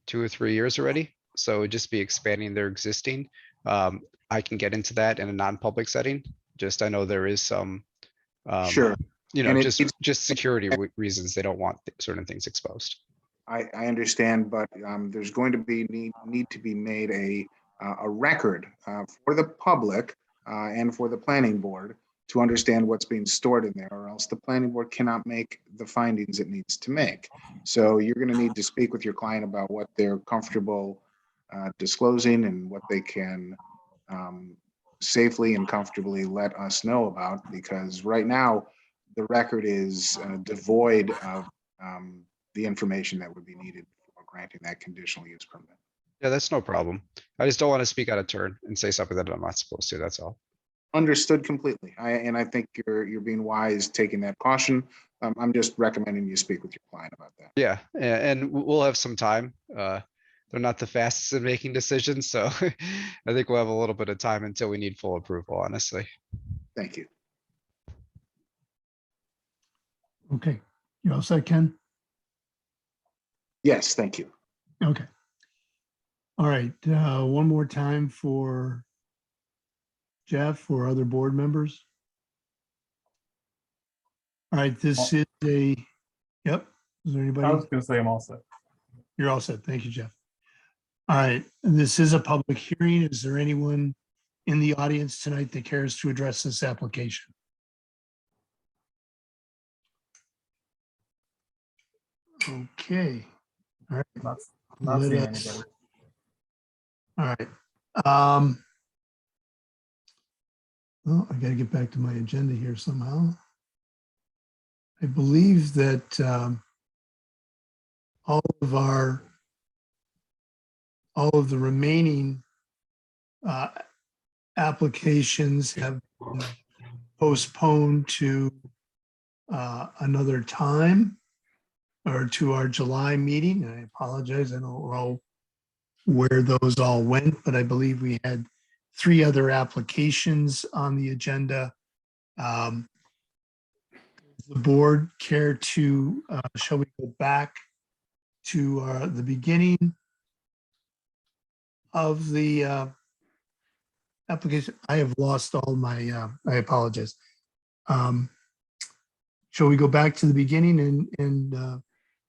2 or 3 years already, so it'd just be expanding their existing. I can get into that in a non-public setting. Just I know there is some, Sure. you know, And it's- just security reasons. They don't want certain things exposed. I understand, but there's going to be need to be made a record for the public and for the planning board to understand what's being stored in there, or else the planning board cannot make the findings it needs to make. So you're going to need to speak with your client about what they're comfortable disclosing and what they can safely and comfortably let us know about, because right now the record is devoid of the information that would be needed for granting that conditional use permit. Yeah, that's no problem. I just don't want to speak out of turn and say something that I'm not supposed to. That's all. Understood completely. I think you're being wise taking that caution. I'm just recommending you speak with your client about that. Yeah, and we'll have some time. They're not the fastest at making decisions, so I think we'll have a little bit of time until we need full approval, honestly. Thank you. Okay, you all set, Ken? Yes, thank you. Okay. All right, one more time for Jeff or other board members. All right, this is a, yep, is there I anybody? was gonna say I'm all set. You're all set. Thank you, Jeff. All right, this is a public hearing. Is there anyone in the audience tonight that cares to address this application? Okay. All right. Not Let seeing us- anybody. All right. Well, I got to get back to my agenda here somehow. I believe that all of the remaining applications have been postponed to another time or to our July meeting. And I apologize, I don't know where those all went, but I believe we had 3 other applications on the agenda. Does the board care to, shall we go back to the beginning of the application, I have lost all my, I apologize. Shall we go back to the beginning and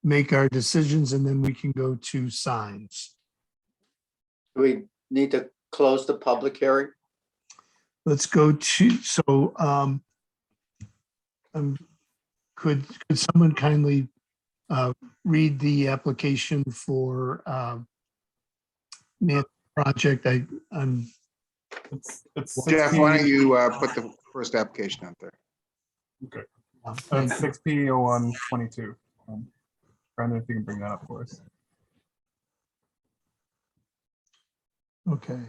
make our decisions and then we can go to signs? We need to close the public hearing. Let's go to, so could someone kindly read the application for Nancy project? It's 6 Jeff, why don't P. you put the first application out there? It's 6 P 0122. Brandon, if you can bring that up for us. Okay.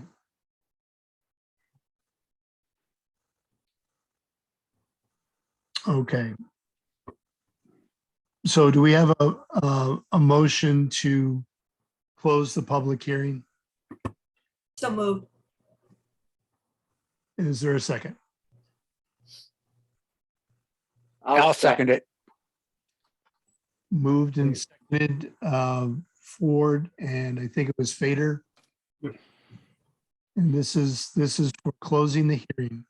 Okay. So do we have a motion to close the public hearing? So moved. Is there a second? I'll second it. Moved and seconded, Ford, and I think it was Fader. And this is for closing the hearing.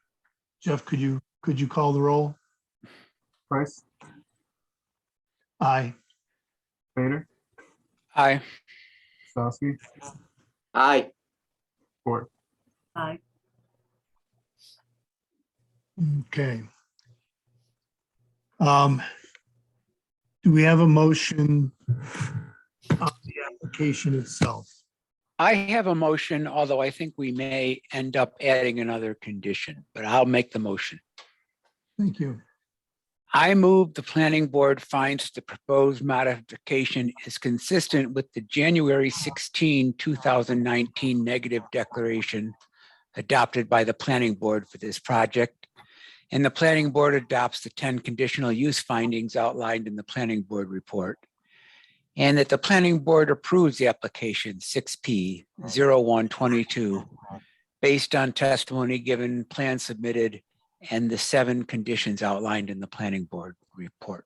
Jeff, could you call the roll? Price, Aye. Vader, Aye. Stowski, Aye. Ford. Aye. Okay. Do we have a motion on the application itself? I have a motion, although I think we may end up adding another condition, but I'll make the motion. Thank you. I move the planning board finds the proposed modification is consistent with the January 16, 2019 negative declaration adopted by the planning board for this project. And the planning board adopts the 10 conditional use findings outlined in the planning board report. And that the planning board approves the application 6P 0122 based on testimony given, plan submitted, and the 7 conditions outlined in the planning board report.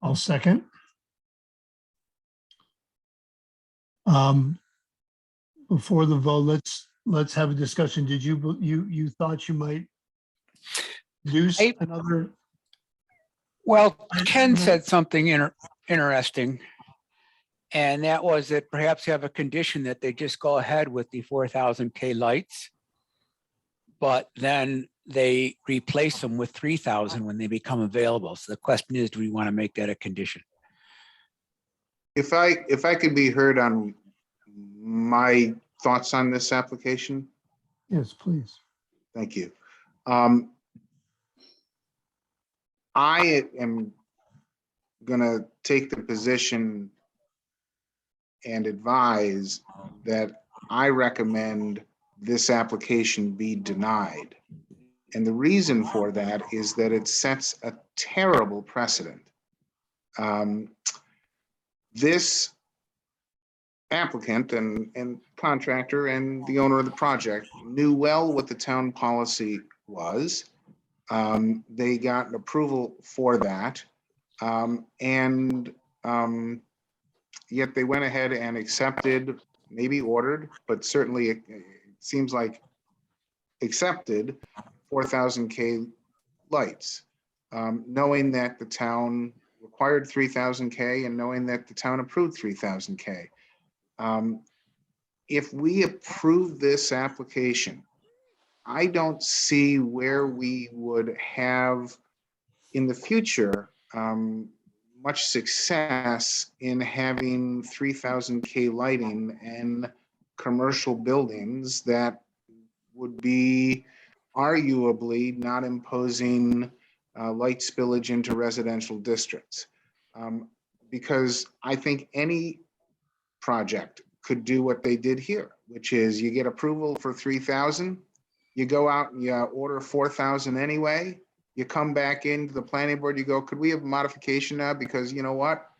I'll second. Before the vote, let's have a discussion. Did you thought you might do another? Well, Ken said something interesting. And that was that perhaps you have a condition that they just go ahead with the 4,000 K lights, but then they replace them with 3,000 when they become available. So the question is, do we want to make that a condition? If I could be heard on my thoughts on this application, Yes, please. thank you. I am gonna take the position and advise that I recommend this application be denied. And the reason for that is that it sets a terrible precedent. This applicant and contractor and the owner of the project knew well what the town policy was. They got an approval for that. Yet they went ahead and accepted, maybe ordered, but certainly it seems like accepted 4,000 K lights, knowing that the town required 3,000 K and knowing that the town approved 3,000 K. If we approve this application, I don't see where we would have in the future much success in having 3,000 K lighting and commercial buildings that would be arguably not imposing light spillage into residential districts. Because I think any project could do what they did here, which is you get approval for 3,000, you go out and you order 4,000 anyway, you come back into the planning board, you go, could we have a modification now? Because you know what?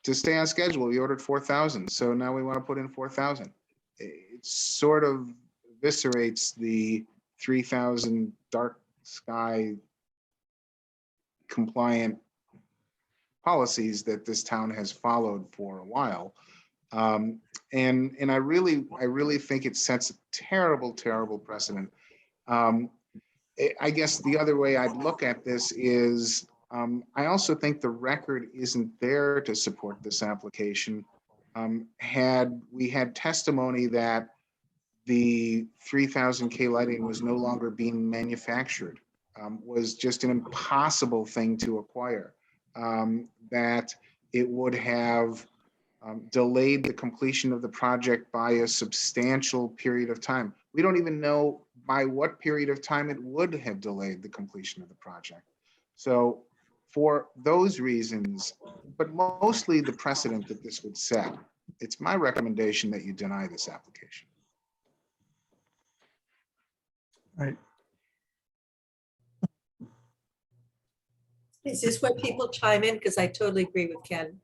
To stay on schedule, we ordered 4,000. So now we want to put in 4,000. It sort of eviscerates the 3,000 dark sky compliant policies that this town has followed for a while. And I really think it sets a terrible, terrible precedent. I guess the other way I'd look at this is, I also think the record isn't there to support this application. Had we had testimony that the 3000 K lighting was no longer being manufactured, was just an impossible thing to acquire, that it would have delayed the completion of the project by a substantial period of time. We don't even know by what period of time it would have delayed the completion of the project. So for those reasons, but mostly the precedent that this would set, it's my recommendation that you deny this application. Right. Is this where people chime in? Because I totally agree with Ken.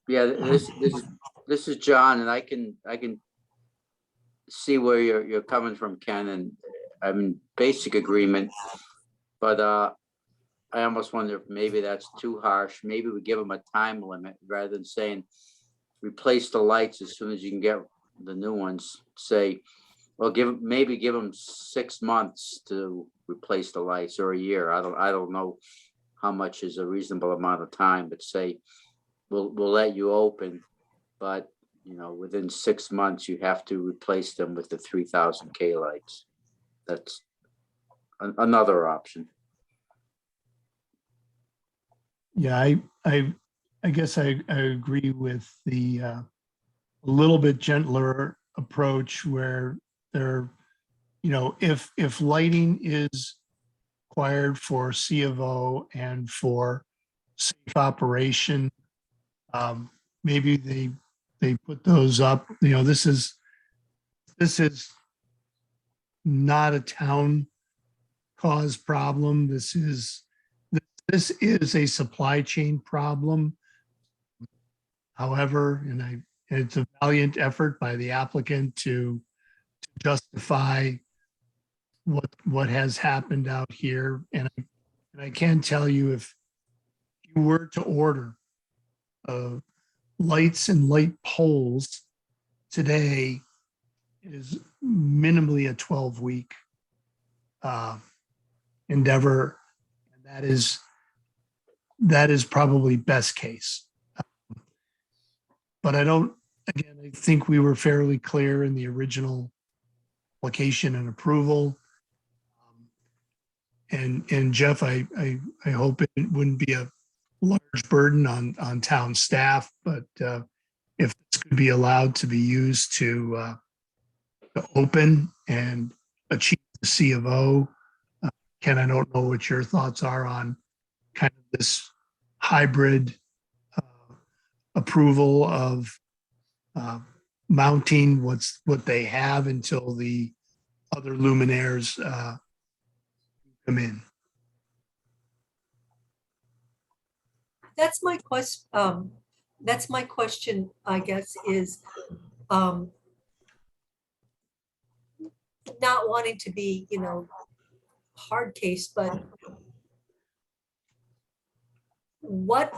Yeah, this is John, and I can see where you're coming from, Ken, and I'm in basic agreement. But I almost wonder if maybe that's too harsh. Maybe we give them a time limit rather than saying replace the lights as soon as you can get the new ones. Say, well, maybe give them 6 months to replace the lights, or a year. I don't know how much is a reasonable amount of time, but say we'll let you open, but you know, within 6 months you have to replace them with the 3000 K lights. That's another option. Yeah, I guess I agree with the a little bit gentler approach where there, you know, if lighting is required for C of O and for safe operation, maybe they put those up. You know, this is not a town cause problem. This is a supply chain problem. However, and it's a valiant effort by the applicant to justify what has happened out here. And I can tell you, if you were to order lights and light poles today, it is minimally a 12-week endeavor. And that is probably best case. But I think we were fairly clear in the original application and approval. And Jeff, I hope it wouldn't be a large burden on town staff, but if this could be allowed to be used to open and achieve the C of O. Ken, I don't know what your thoughts are on kind of this hybrid approval of mounting what they have until the other luminaires come in. That's my question, I guess, is not wanting to be, you know, hard case, but what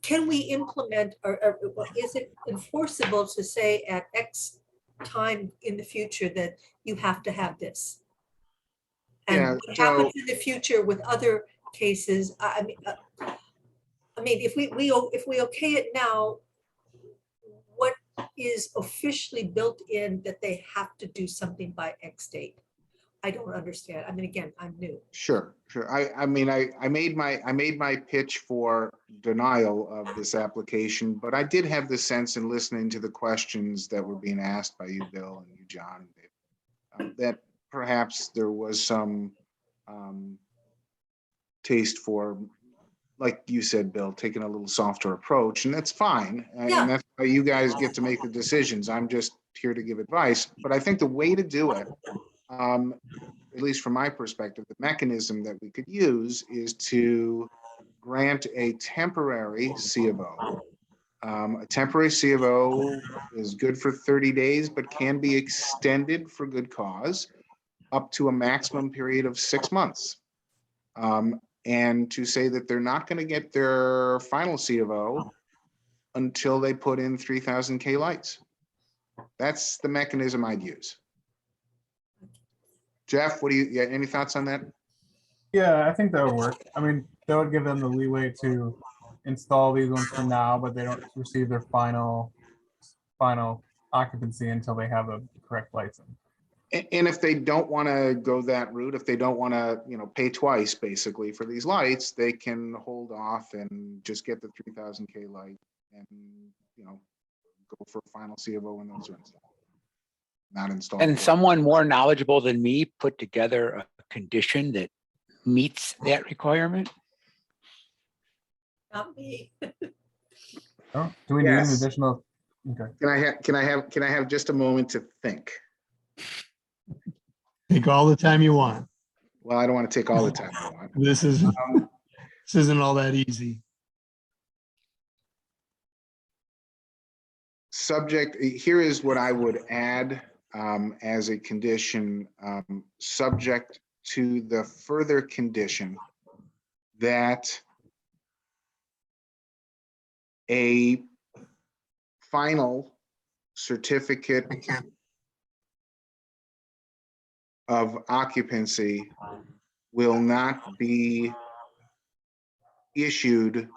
can we implement, or is it enforceable to say at X time in the future that you have to have this? And Yeah, what so- happens in the future with other cases? I mean, if we okay it now, what is officially built in that they have to do something by X date? I don't understand. I mean, again, I'm new. Sure. I mean, I made my pitch for denial of this application, but I did have the sense in listening to the questions that were being asked by you, Bill, and you, John, that perhaps there was some taste for, like you said, Bill, taking a little softer approach, and that's fine. Yeah. And that's how you guys get to make the decisions. I'm just here to give advice. But I think the way to do it, at least from my perspective, the mechanism that we could use is to grant a temporary C of O. A temporary C of O is good for 30 days, but can be extended for good cause up to a maximum period of 6 months. And to say that they're not going to get their final C of O until they put in 3000 K lights. That's the mechanism I'd use. Jeff, what do you, yeah, any thoughts on that? Yeah, I think that would work. I mean, that would give them the leeway to install these ones for now, but they don't receive their final occupancy until they have the correct lights in. And if they don't want to go that route, if they don't want to, pay twice basically for these lights, they can hold off and just get the 3000 K light and, go for final C of O when those are installed. Not installed. And someone more knowledgeable than me put together a condition that meets that requirement? Not me. Oh, do we need an Yes. additional? Okay. Can I have just a moment to think? Take all the time you want. Well, I don't want to take all the time I want. This isn't all that easy. Subject, here is what I would add as a condition, subject to the further condition that a final certificate of occupancy will not be issued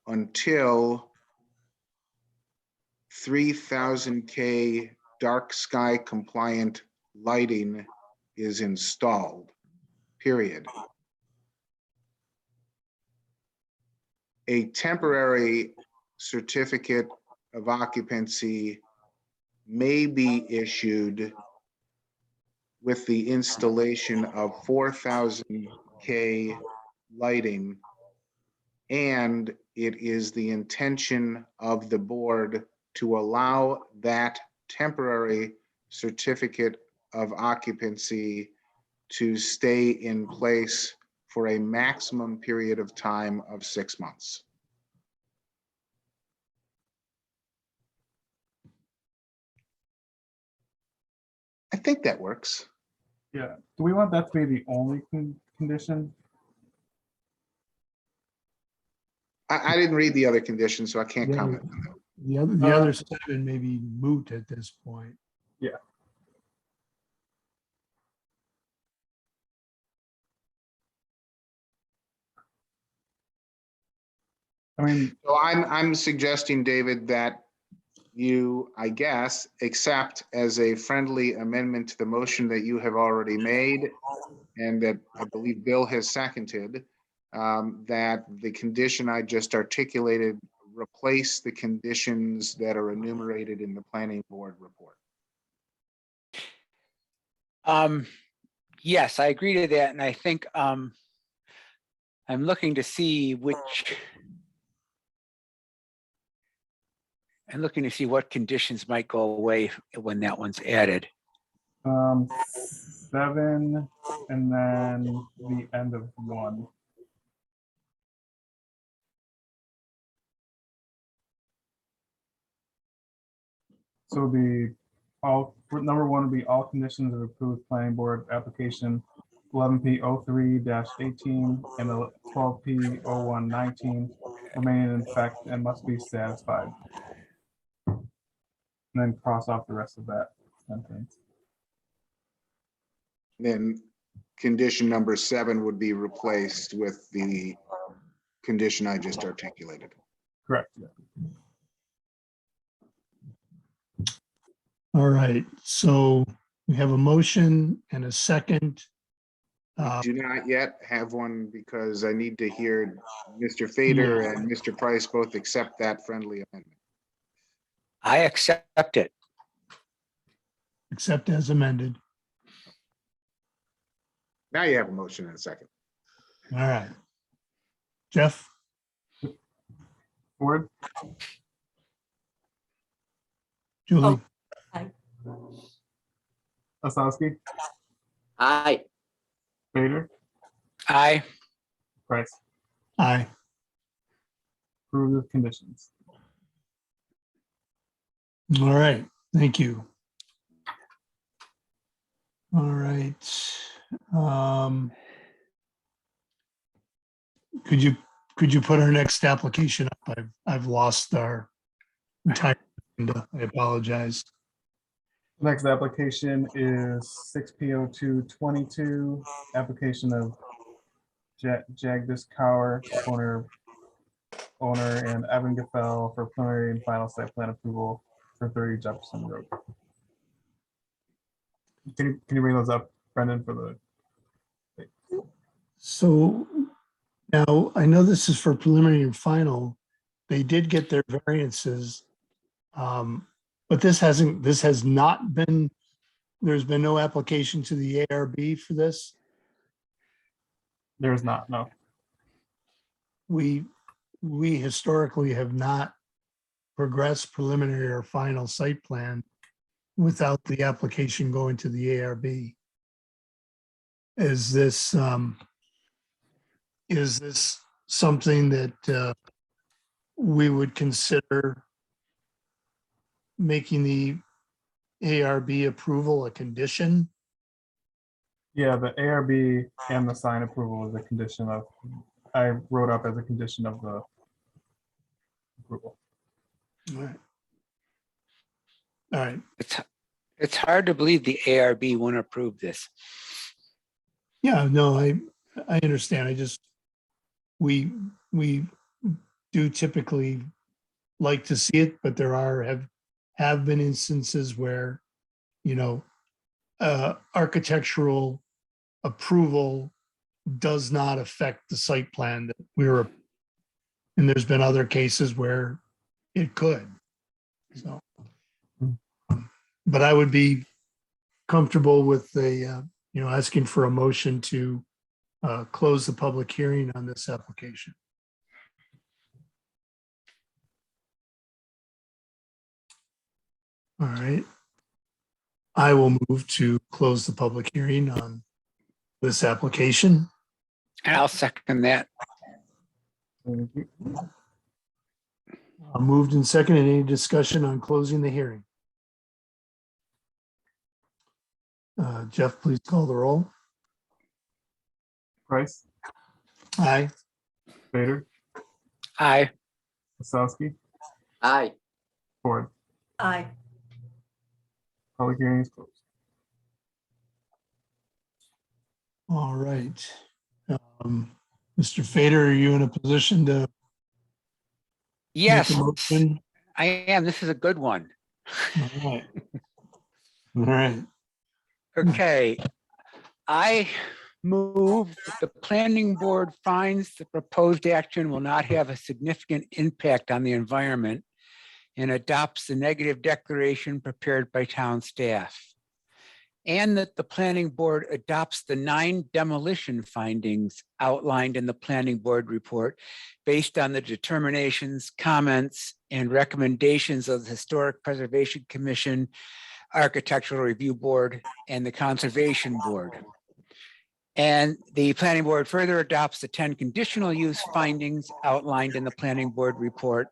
until 3000 K dark sky compliant lighting is installed, period. A temporary certificate of occupancy may be issued with the installation of 4000 K lighting, and it is the intention of the board to allow that temporary certificate of occupancy to stay in place for a maximum period of time of 6 months. I think that works. Yeah. Do we want that to be the only condition? I didn't read the other conditions, so I can't Yeah. comment on that. The other 7 may be moot at this point. Yeah. I mean, So I'm suggesting, David, that you, I guess, accept as a friendly amendment to the motion that you have already made and that I believe Bill has seconded, that the condition I just articulated replace the conditions that are enumerated in the planning board report. Yes, I agree to that. And I think I'm looking to see what conditions might go away when that one's added. 7 and then the end of 1. So it'll be number 1 would be all conditions of approved planning board application 11P03-18 and 12P0119 remain in effect and must be satisfied. And then cross off the rest of that sentence. Then condition number 7 would be replaced with the condition I just articulated. Correct. Yeah. All right, so we have a motion and a second. Do not yet have one because I need to hear Mr. Fader and Mr. Price both accept that friendly amendment. I accept it. Accept as amended. Now you have a motion and a second. All right. Jeff, Word. Julie, Osowski, Aye. Vader, Aye. Price. aye. Approve with conditions. All right, thank you. All right. could you put our next application up? I've lost our entire agenda. I apologize. Next application is 6P0222, application of Jagdish Kaur, owner, and Evan Gaffel for preliminary and final site plan approval for 30 Jefferson Road. Can you bring those up, Brendan, for the? So now I know this is for preliminary and final. They did get their variances. But this has not been, there's been no application to the ARB for this. There's not, no. We historically have not progressed preliminary or final site plan without the application going to the ARB. Is this something that we would consider making the ARB approval a condition? Yeah, the ARB and the sign approval is a condition of, I wrote up as a condition of the approval. All right. All right. It's hard to believe the ARB won't approve this. Yeah, no, I understand. We do typically like to see it, but there have been instances where, architectural approval does not affect the site plan that and there's been other cases where it could. So, but I would be comfortable with asking for a motion to close the public hearing on this application. All right. I will move to close the public hearing on this application. I'll second that. Moved and seconded. Any discussion on closing the hearing? Jeff, please call the roll. Price, Aye. Vader, Aye. Wasowski, Aye. Ford. Aye. Public hearing is closed. All right. Mr. Fader, are you in a position to Yes, make a motion? I am. This is a good one. All right. All right. Okay. I move that the planning board finds the proposed action will not have a significant impact on the environment and adopts the negative declaration prepared by town staff. And that the planning board adopts the 9 demolition findings outlined in the planning board report based on the determinations, comments, and recommendations of the Historic Preservation Commission, Architectural Review Board, and the Conservation Board. And the planning board further adopts the 10 conditional use findings outlined in the planning board report,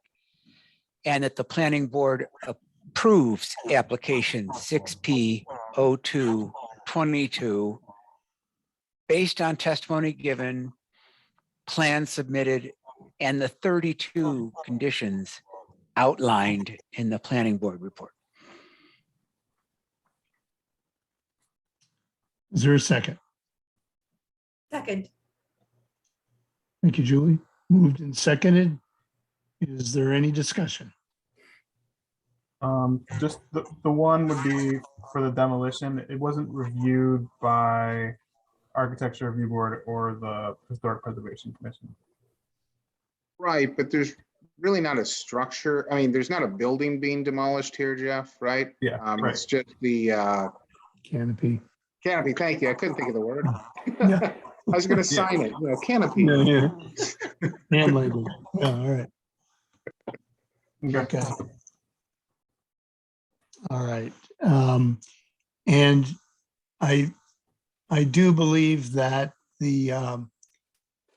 and that the planning board approves application 6P0222 based on testimony given, plans submitted, and the 32 conditions outlined in the planning board report. Is there a second? Second. Thank you, Julie. Moved and seconded. Is there any discussion? Just the one would be for the demolition. It wasn't reviewed by Architecture Review Board or the Historic Preservation Commission. Right, but there's really not a structure. I mean, there's not a building being demolished here, Jeff, right? Yeah, right. It's just the Canopy. canopy. Thank you. I couldn't think of the word. Yeah. I was going to sign it. Canopy. Yeah. Hand language. Yeah, all right. Okay. Okay. All right. And I do believe that the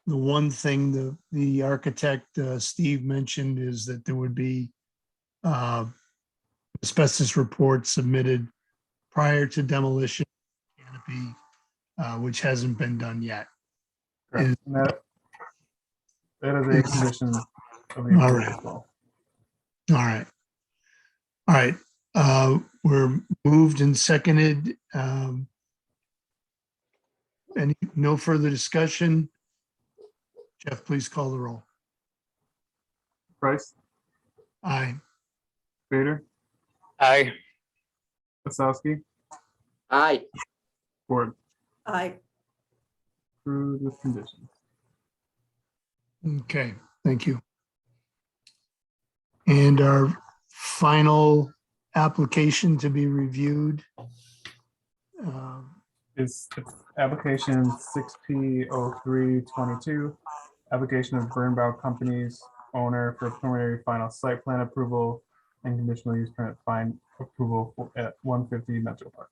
one thing the architect Steve mentioned is that there would be asbestos report submitted prior to demolition canopy, which hasn't been done yet. Correct. That is a condition of the All approval right. as well. All right. All right. We're moved and seconded. No further discussion? Jeff, please call the roll. Price, Aye. Vader, Aye. Wasowski, Aye. Ford, I, approved with conditions. Okay, thank you. And our final application to be reviewed. It's application 6P0322, application of Burnbow Companies owner for preliminary final site plan approval and conditional use permit fine approval at 150 Metro Park.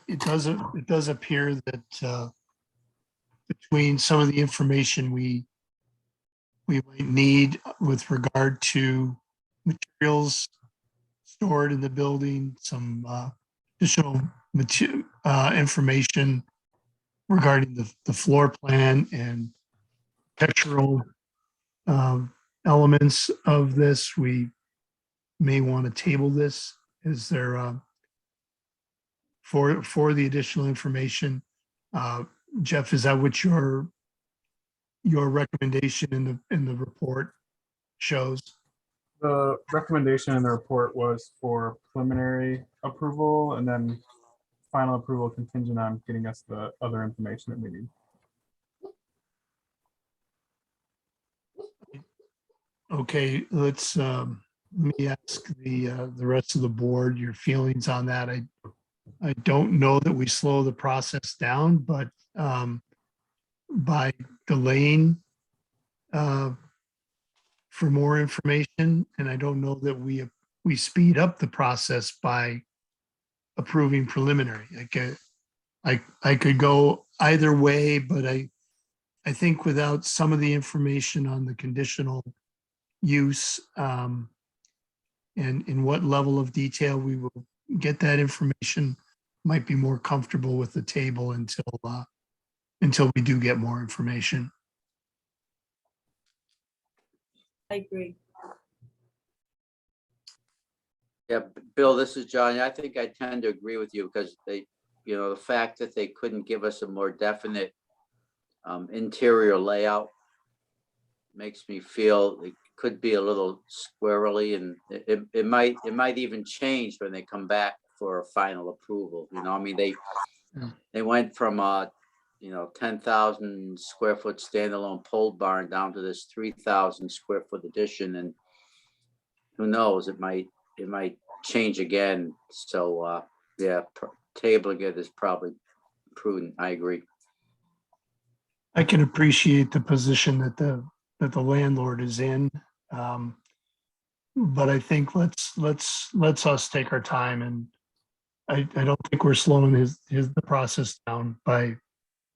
It does appear that between some of the information we might need with regard to materials stored in the building, some additional information regarding the floor plan and textural elements of this, we may want to table this. Is there for the additional information? Jeff, is that what your recommendation in the report shows? The recommendation in the report was for preliminary approval and then final approval contingent on getting us the other information that we need. Okay, let me ask the rest of the board your feelings on that. I don't know that we slow the process down, but by delaying for more information, and I don't know that we speed up the process by approving preliminary. I could go either way, but I think without some of the information on the conditional use and in what level of detail we will get that information, might be more comfortable with the table until we do get more information. I agree. Yeah, Bill, this is John. I think I tend to agree with you because the fact that they couldn't give us a more definite interior layout makes me feel it could be a little squirrely, and it might even change when they come back for a final approval. I mean, they went from 10,000 square foot standalone pole barn down to this 3,000 square foot addition, and who knows, it might change again. So yeah, tabling it is probably prudent. I agree. I can appreciate the position that the landlord is in, but I think let's us take our time, and I don't think we're slowing the process down by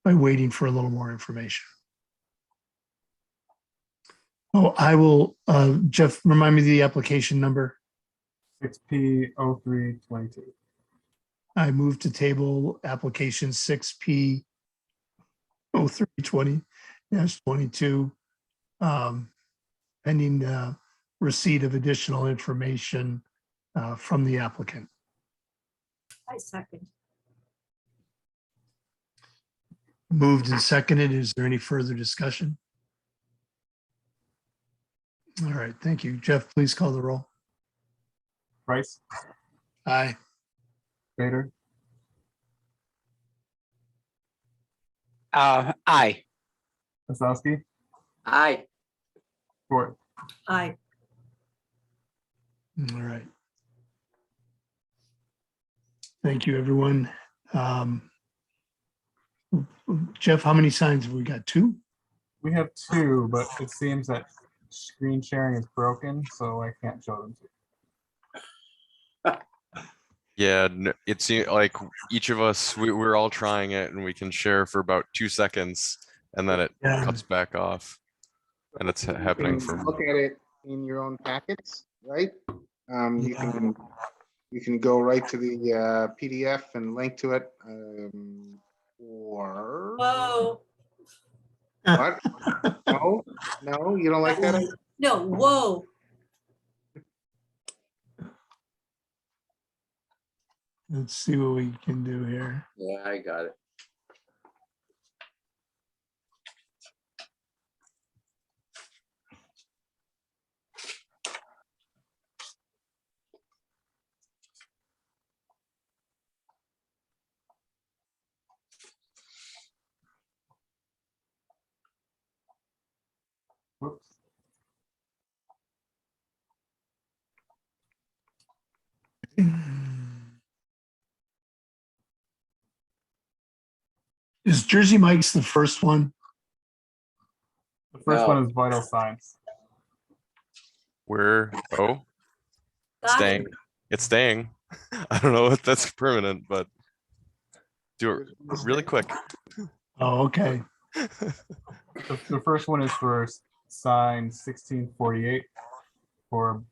waiting for a little more information. Oh, I will, Jeff, remind me of the application number. 6P0322. I move to table application 6P0320-22, pending receipt of additional information from the applicant. I second. Moved and seconded. Is there any further discussion? All right, thank you. Jeff, please call the roll. Price, Aye. Vader, Aye. Wasowski, Aye. Ford. I, All right. Thank you, everyone. Jeff, how many signs have we got? 2? We have 2, but it seems that screen sharing is broken, so I can't show them to you. Yeah, it seems like each of us, we're all trying it and we can share for about 2 seconds and then it Yeah. cuts back off. And it's happening You can for, Look at it in your own packets, right? You can go right to the PDF and link to it. or Whoa, what? No, no, you don't like that? idea? no, whoa. Let's see what we can do here. Yeah, I got it. Whoops. Is Jersey Mike's the first one? The first No. one is vital signs. We're, oh, Got staying. it. It's staying. I don't know if that's permanent, but do it really quick. Oh, okay. The first one is for sign 1648 for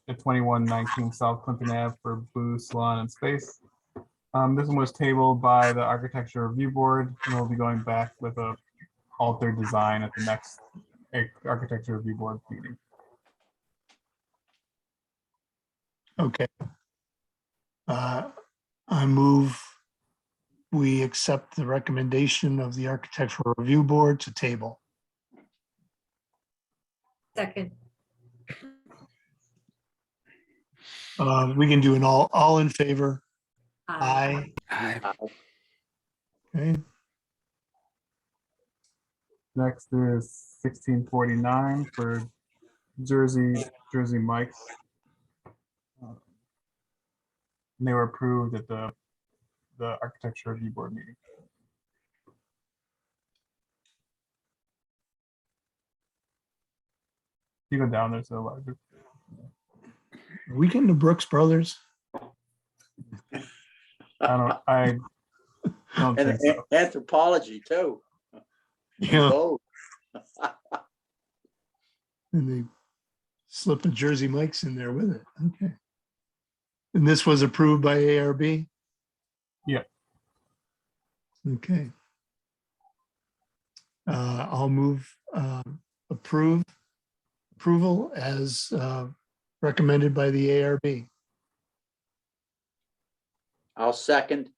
the 2119 South Clinton Ave for Booze, Salon and Space. This one was tabled by the Architecture Review Board, and we'll be going back with a altered design at the next Architecture Review Board meeting. Okay. I move we accept the recommendation of the Architectural Review Board to table. Second, We can do an all in favor. aye. Aye. Aye. Okay. Next is 1649 for Jersey Mike's. And they were approved at the Architecture Review Board meeting. Even down there's a larger. We getting the Brooks Brothers? I don't And think so. anthropology too. Yeah. Oh, And they slip a Jersey Mike's in there with it. Okay. And this was approved by ARB? Yeah. Okay. I'll move approval as recommended by the ARB. I'll second.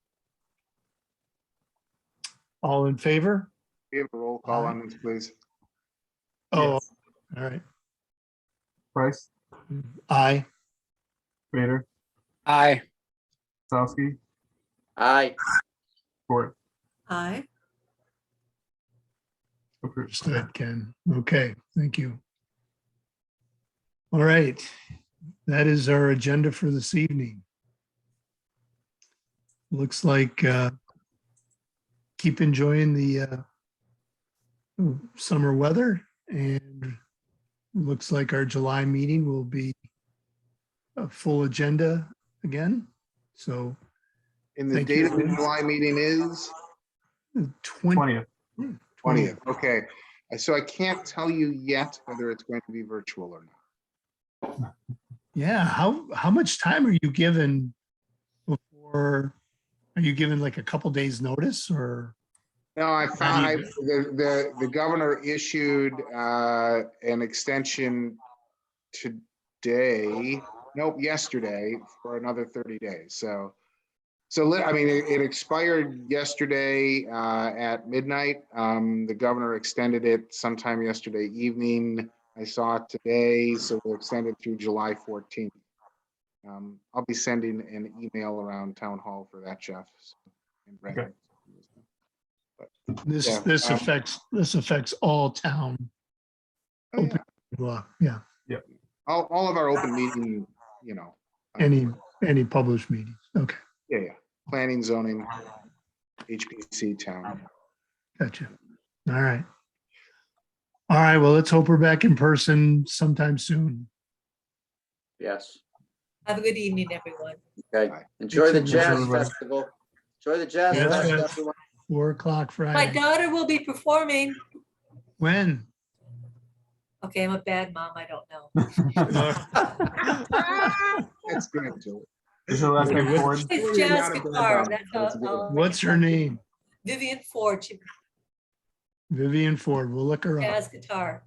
All in favor? We have a roll call on this, please. Oh, Yes. all right. Price, Aye. Vader, Aye. Sowski, Aye. Ford. Aye. Approved. Understood, Ken. Okay, thank you. All right, that is our agenda for this evening. Looks like keep enjoying the summer weather, and looks like our July meeting will be a full agenda again. So And the Thank date you. of the July meeting is 20th. 20th. Okay. So I can't tell you yet whether it's going to be virtual or not. Yeah, how much time are you given before? Are you given like a couple days notice or? No, I found How do the governor issued an extension today. Nope, yesterday for another 30 days. So I mean, it expired yesterday at midnight. The governor extended it sometime yesterday evening. I saw it today, so we'll extend it through July 14th. I'll be sending an email around town hall for that, Jeff. And Brandon. Okay. This Yeah, this affects all town. Oh, yeah. Open law. Yeah, All of our open meeting, you know. any published meetings. Okay, Yeah, yeah. Planning, zoning, HPC, town. gotcha. All right. All right, well, let's hope we're back in person sometime soon. Yes. Have a good evening, everyone. Okay. Aye. Enjoy the Thanks, jazz everybody. festival. Enjoy the jazz Yes, festival, yes. everyone. 4:00 My Friday. daughter will be performing. When? Okay, I'm a bad mom. I don't know. That's great, Joe. Is her last name Ford? It's jazz guitar. That's That's a good all. one. What's her name? Vivian Ford, she Vivian Ford, we'll look her up. jazz guitar.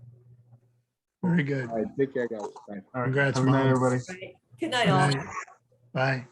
Very good. All right, take care, guys. Bye. All right. Congrats, Have a good night, Mom. everybody. Right. Good night, Good all. night. Bye.